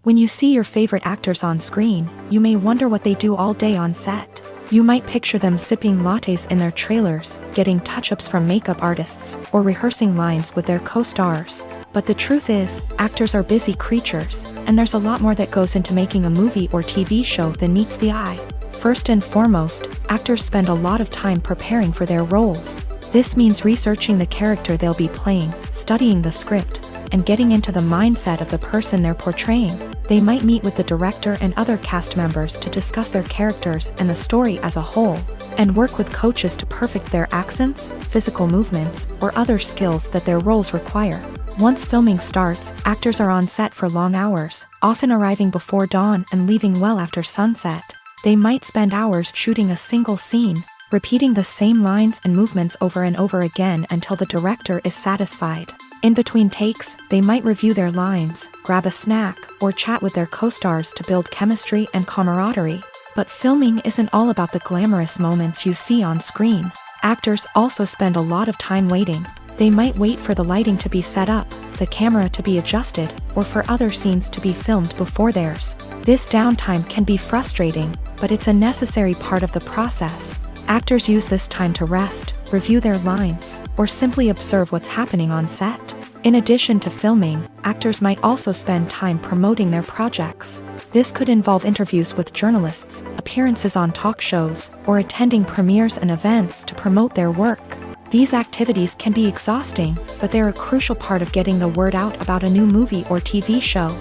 When you see your favorite actors on screen, you may wonder what they do all day on set. You might picture them sipping lattes in their trailers, getting touch-ups from makeup artists, or rehearsing lines with their co-stars. But the truth is, actors are busy creatures, and there's a lot more that goes into making a movie or TV show than meets the eye. First and foremost, actors spend a lot of time preparing for their roles. This means researching the character they'll be playing, studying the script, and getting into the mindset of the person they're portraying. They might meet with the director and other cast members to discuss their characters and the story as a whole, and work with coaches to perfect their accents, physical movements, or other skills that their roles require. Once filming starts, actors are on set for long hours, often arriving before dawn and leaving well after sunset. They might spend hours shooting a single scene, repeating the same lines and movements over and over again until the director is satisfied. In between takes, they might review their lines, grab a snack, or chat with their co-stars to build chemistry and camaraderie. But filming isn't all about the glamorous moments you see on screen. Actors also spend a lot of time waiting. They might wait for the lighting to be set up, the camera to be adjusted, or for other scenes to be filmed before theirs. This downtime can be frustrating, but it's a necessary part of the process. Actors use this time to rest, review their lines, or simply observe what's happening on set. In addition to filming, actors might also spend time promoting their projects. This could involve interviews with journalists, appearances on talk shows, or attending premieres and events to promote their work. These activities can be exhausting, but they're a crucial part of getting the word out about a new movie or TV show.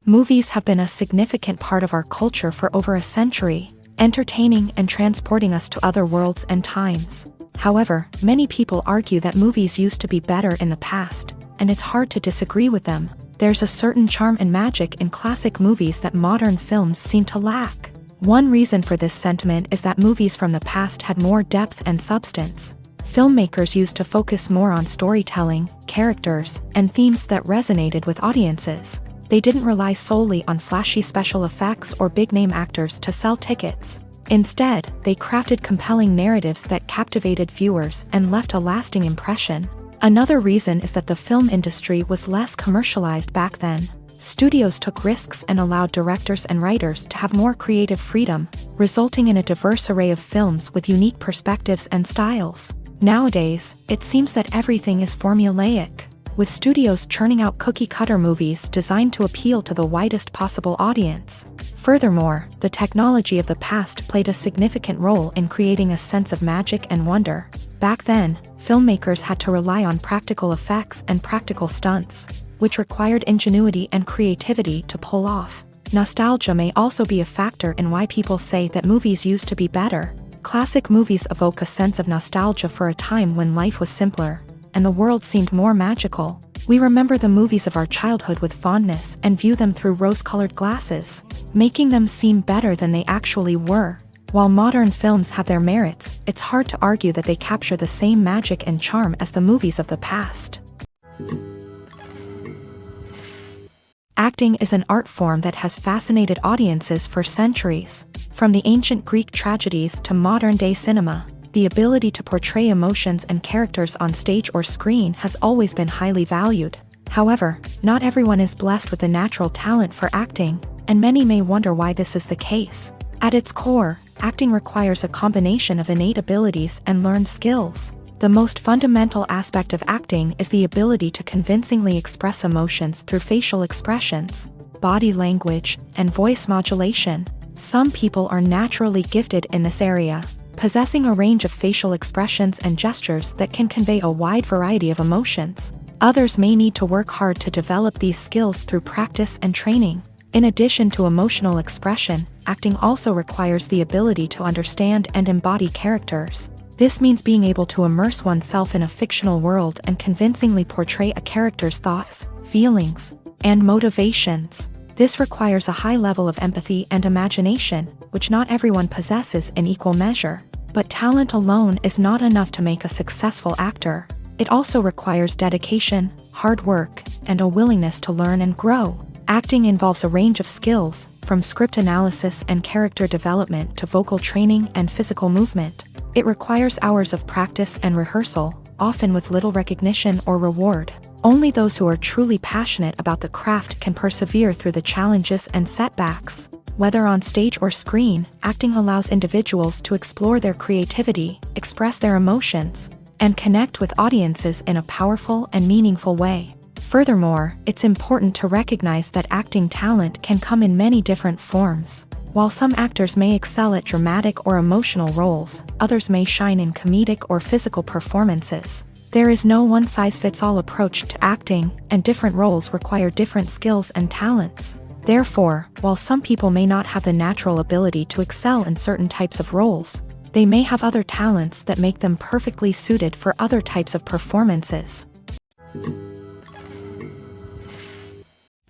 Movies have been a significant part of our culture for over a century, entertaining and transporting us to other worlds and times. However, many people argue that movies used to be better in the past, and it's hard to disagree with them. There's a certain charm and magic in classic movies that modern films seem to lack. One reason for this sentiment is that movies from the past had more depth and substance. Filmmakers used to focus more on storytelling, characters, and themes that resonated with audiences. They didn't rely solely on flashy special effects or big-name actors to sell tickets. Instead, they crafted compelling narratives that captivated viewers and left a lasting impression. Another reason is that the film industry was less commercialized back then. Studios took risks and allowed directors and writers to have more creative freedom, resulting in a diverse array of films with unique perspectives and styles. Nowadays, it seems that everything is formulaic, with studios churning out cookie-cutter movies designed to appeal to the widest possible audience. Furthermore, the technology of the past played a significant role in creating a sense of magic and wonder. Back then, filmmakers had to rely on practical effects and practical stunts, which required ingenuity and creativity to pull off. Nostalgia may also be a factor in why people say that movies used to be better. Classic movies evoke a sense of nostalgia for a time when life was simpler, and the world seemed more magical. We remember the movies of our childhood with fondness and view them through rose-colored glasses, making them seem better than they actually were. While modern films have their merits, it's hard to argue that they capture the same magic and charm as the movies of the past. Acting is an art form that has fascinated audiences for centuries. From the ancient Greek tragedies to modern-day cinema, the ability to portray emotions and characters on stage or screen has always been highly valued. However, not everyone is blessed with the natural talent for acting, and many may wonder why this is the case. At its core, acting requires a combination of innate abilities and learned skills. The most fundamental aspect of acting is the ability to convincingly express emotions through facial expressions, body language, and voice modulation. Some people are naturally gifted in this area, possessing a range of facial expressions and gestures that can convey a wide variety of emotions. Others may need to work hard to develop these skills through practice and training. In addition to emotional expression, acting also requires the ability to understand and embody characters. This means being able to immerse oneself in a fictional world and convincingly portray a character's thoughts, feelings, and motivations. This requires a high level of empathy and imagination, which not everyone possesses in equal measure. But talent alone is not enough to make a successful actor. It also requires dedication, hard work, and a willingness to learn and grow. Acting involves a range of skills, from script analysis and character development to vocal training and physical movement. It requires hours of practice and rehearsal, often with little recognition or reward. Only those who are truly passionate about the craft can persevere through the challenges and setbacks. Whether on stage or screen, acting allows individuals to explore their creativity, express their emotions, and connect with audiences in a powerful and meaningful way. Furthermore, it's important to recognize that acting talent can come in many different forms. While some actors may excel at dramatic or emotional roles, others may shine in comedic or physical performances. There is no one-size-fits-all approach to acting, and different roles require different skills and talents. Therefore, while some people may not have the natural ability to excel in certain types of roles, they may have other talents that make them perfectly suited for other types of performances.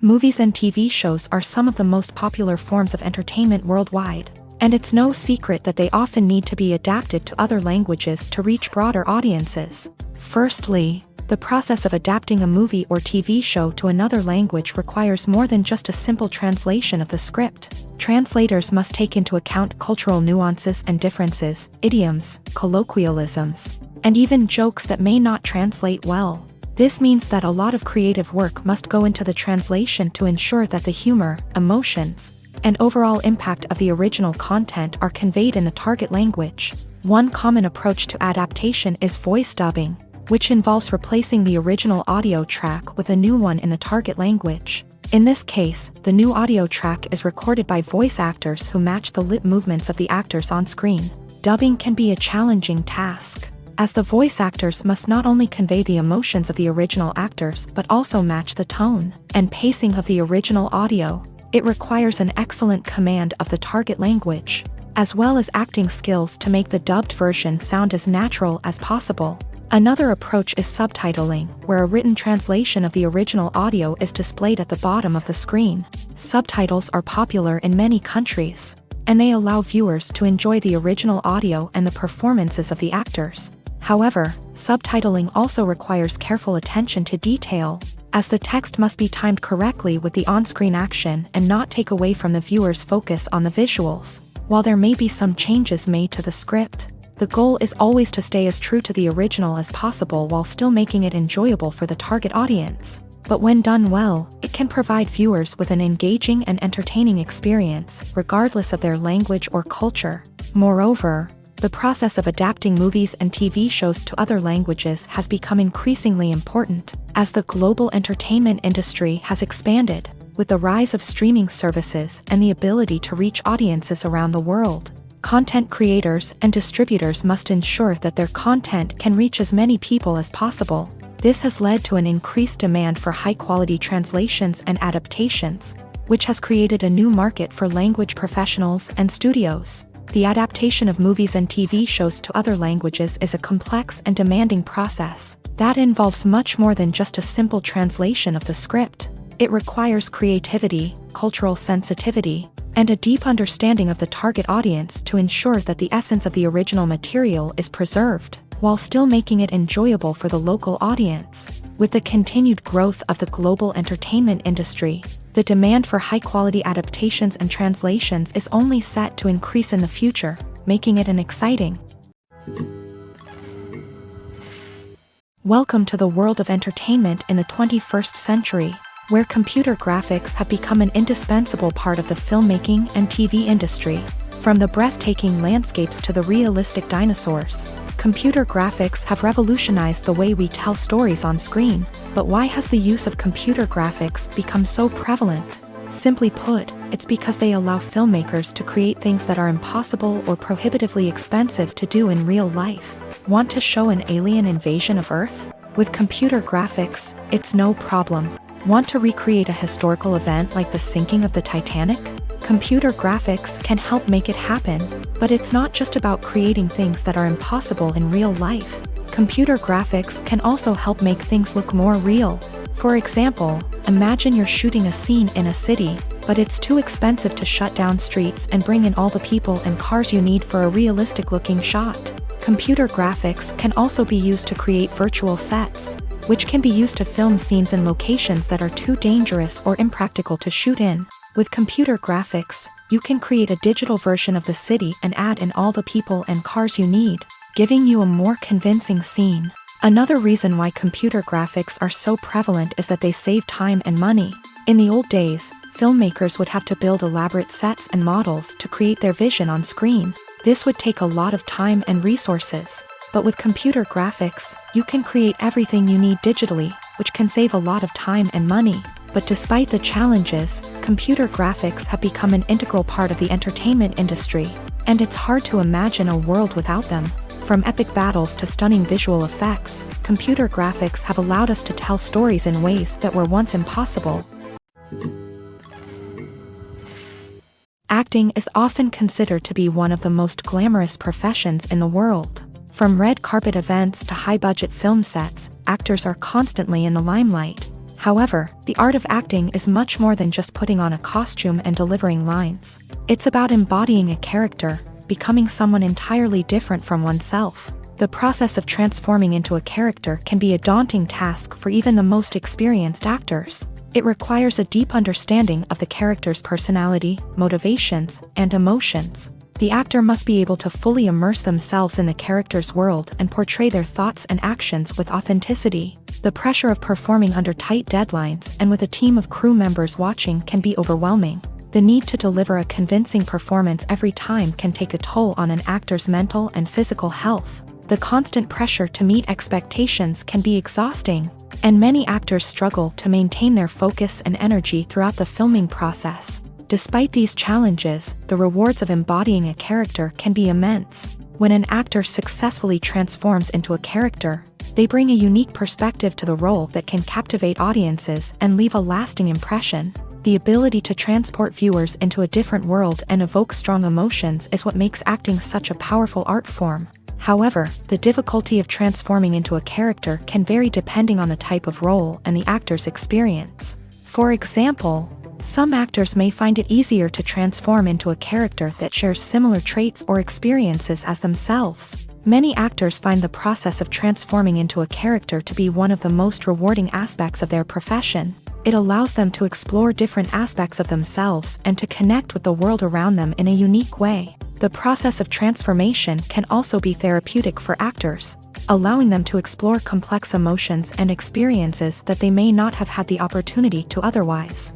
Movies and TV shows are some of the most popular forms of entertainment worldwide, and it's no secret that they often need to be adapted to other languages to reach broader audiences. Firstly, the process of adapting a movie or TV show to another language requires more than just a simple translation of the script. Translators must take into account cultural nuances and differences, idioms, colloquialisms, and even jokes that may not translate well. This means that a lot of creative work must go into the translation to ensure that the humor, emotions, and overall impact of the original content are conveyed in the target language. One common approach to adaptation is voice dubbing, which involves replacing the original audio track with a new one in the target language. In this case, the new audio track is recorded by voice actors who match the lip movements of the actors on screen. Dubbing can be a challenging task, as the voice actors must not only convey the emotions of the original actors but also match the tone and pacing of the original audio. It requires an excellent command of the target language, as well as acting skills to make the dubbed version sound as natural as possible. Another approach is subtitling, where a written translation of the original audio is displayed at the bottom of the screen. Subtitles are popular in many countries, and they allow viewers to enjoy the original audio and the performances of the actors. However, subtitling also requires careful attention to detail, as the text must be timed correctly with the on-screen action and not take away from the viewer's focus on the visuals. While there may be some changes made to the script, the goal is always to stay as true to the original as possible while still making it enjoyable for the target audience. But when done well, it can provide viewers with an engaging and entertaining experience, regardless of their language or culture. Moreover, the process of adapting movies and TV shows to other languages has become increasingly important, as the global entertainment industry has expanded, with the rise of streaming services and the ability to reach audiences around the world. Content creators and distributors must ensure that their content can reach as many people as possible. This has led to an increased demand for high-quality translations and adaptations, which has created a new market for language professionals and studios. The adaptation of movies and TV shows to other languages is a complex and demanding process that involves much more than just a simple translation of the script. It requires creativity, cultural sensitivity, and a deep understanding of the target audience to ensure that the essence of the original material is preserved, while still making it enjoyable for the local audience. With the continued growth of the global entertainment industry, the demand for high-quality adaptations and translations is only set to increase in the future, making it an exciting. Welcome to the world of entertainment in the 21st century, where computer graphics have become an indispensable part of the filmmaking and TV industry. From the breathtaking landscapes to the realistic dinosaurs, computer graphics have revolutionized the way we tell stories on screen. But why has the use of computer graphics become so prevalent? Simply put, it's because they allow filmmakers to create things that are impossible or prohibitively expensive to do in real life. Want to show an alien invasion of Earth? With computer graphics, it's no problem. Want to recreate a historical event like the sinking of the Titanic? Computer graphics can help make it happen, but it's not just about creating things that are impossible in real life. Computer graphics can also help make things look more real. For example, imagine you're shooting a scene in a city, but it's too expensive to shut down streets and bring in all the people and cars you need for a realistic-looking shot. Computer graphics can also be used to create virtual sets, which can be used to film scenes in locations that are too dangerous or impractical to shoot in. With computer graphics, you can create a digital version of the city and add in all the people and cars you need, giving you a more convincing scene. Another reason why computer graphics are so prevalent is that they save time and money. In the old days, filmmakers would have to build elaborate sets and models to create their vision on screen. This would take a lot of time and resources. But with computer graphics, you can create everything you need digitally, which can save a lot of time and money. But despite the challenges, computer graphics have become an integral part of the entertainment industry, and it's hard to imagine a world without them. From epic battles to stunning visual effects, computer graphics have allowed us to tell stories in ways that were once impossible. Acting is often considered to be one of the most glamorous professions in the world. From red carpet events to high-budget film sets, actors are constantly in the limelight. However, the art of acting is much more than just putting on a costume and delivering lines. It's about embodying a character, becoming someone entirely different from oneself. The process of transforming into a character can be a daunting task for even the most experienced actors. It requires a deep understanding of the character's personality, motivations, and emotions. The actor must be able to fully immerse themselves in the character's world and portray their thoughts and actions with authenticity. The pressure of performing under tight deadlines and with a team of crew members watching can be overwhelming. The need to deliver a convincing performance every time can take a toll on an actor's mental and physical health. The constant pressure to meet expectations can be exhausting, and many actors struggle to maintain their focus and energy throughout the filming process. Despite these challenges, the rewards of embodying a character can be immense. When an actor successfully transforms into a character, they bring a unique perspective to the role that can captivate audiences and leave a lasting impression. The ability to transport viewers into a different world and evoke strong emotions is what makes acting such a powerful art form. However, the difficulty of transforming into a character can vary depending on the type of role and the actor's experience. For example, some actors may find it easier to transform into a character that shares similar traits or experiences as themselves. Many actors find the process of transforming into a character to be one of the most rewarding aspects of their profession. It allows them to explore different aspects of themselves and to connect with the world around them in a unique way. The process of transformation can also be therapeutic for actors, allowing them to explore complex emotions and experiences that they may not have had the opportunity to otherwise.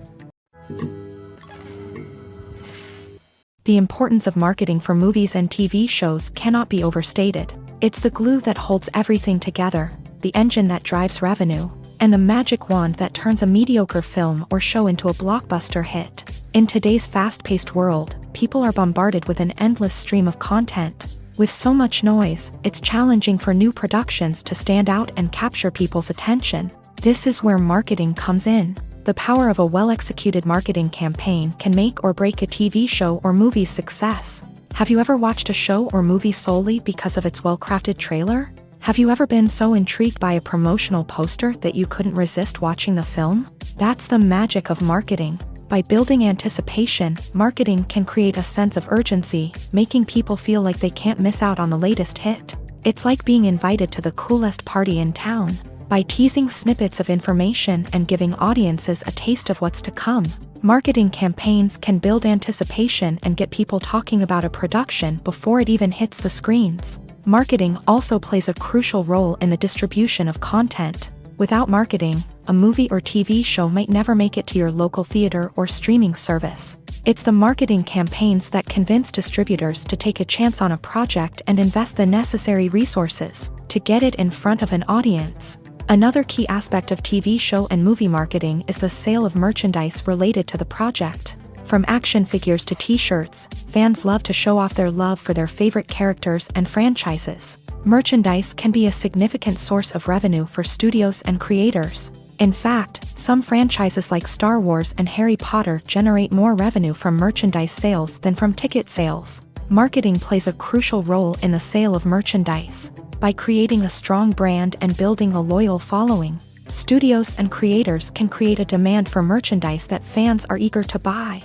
The importance of marketing for movies and TV shows cannot be overstated. It's the glue that holds everything together, the engine that drives revenue, and the magic wand that turns a mediocre film or show into a blockbuster hit. In today's fast-paced world, people are bombarded with an endless stream of content. With so much noise, it's challenging for new productions to stand out and capture people's attention. This is where marketing comes in. The power of a well-executed marketing campaign can make or break a TV show or movie's success. Have you ever watched a show or movie solely because of its well-crafted trailer? Have you ever been so intrigued by a promotional poster that you couldn't resist watching the film? That's the magic of marketing. By building anticipation, marketing can create a sense of urgency, making people feel like they can't miss out on the latest hit. It's like being invited to the coolest party in town. By teasing snippets of information and giving audiences a taste of what's to come, marketing campaigns can build anticipation and get people talking about a production before it even hits the screens. Marketing also plays a crucial role in the distribution of content. Without marketing, a movie or TV show might never make it to your local theater or streaming service. It's the marketing campaigns that convince distributors to take a chance on a project and invest the necessary resources to get it in front of an audience. Another key aspect of TV show and movie marketing is the sale of merchandise related to the project. From action figures to t-shirts, fans love to show off their love for their favorite characters and franchises. Merchandise can be a significant source of revenue for studios and creators. In fact, some franchises like Star Wars and Harry Potter generate more revenue from merchandise sales than from ticket sales. Marketing plays a crucial role in the sale of merchandise. By creating a strong brand and building a loyal following, studios and creators can create a demand for merchandise that fans are eager to buy.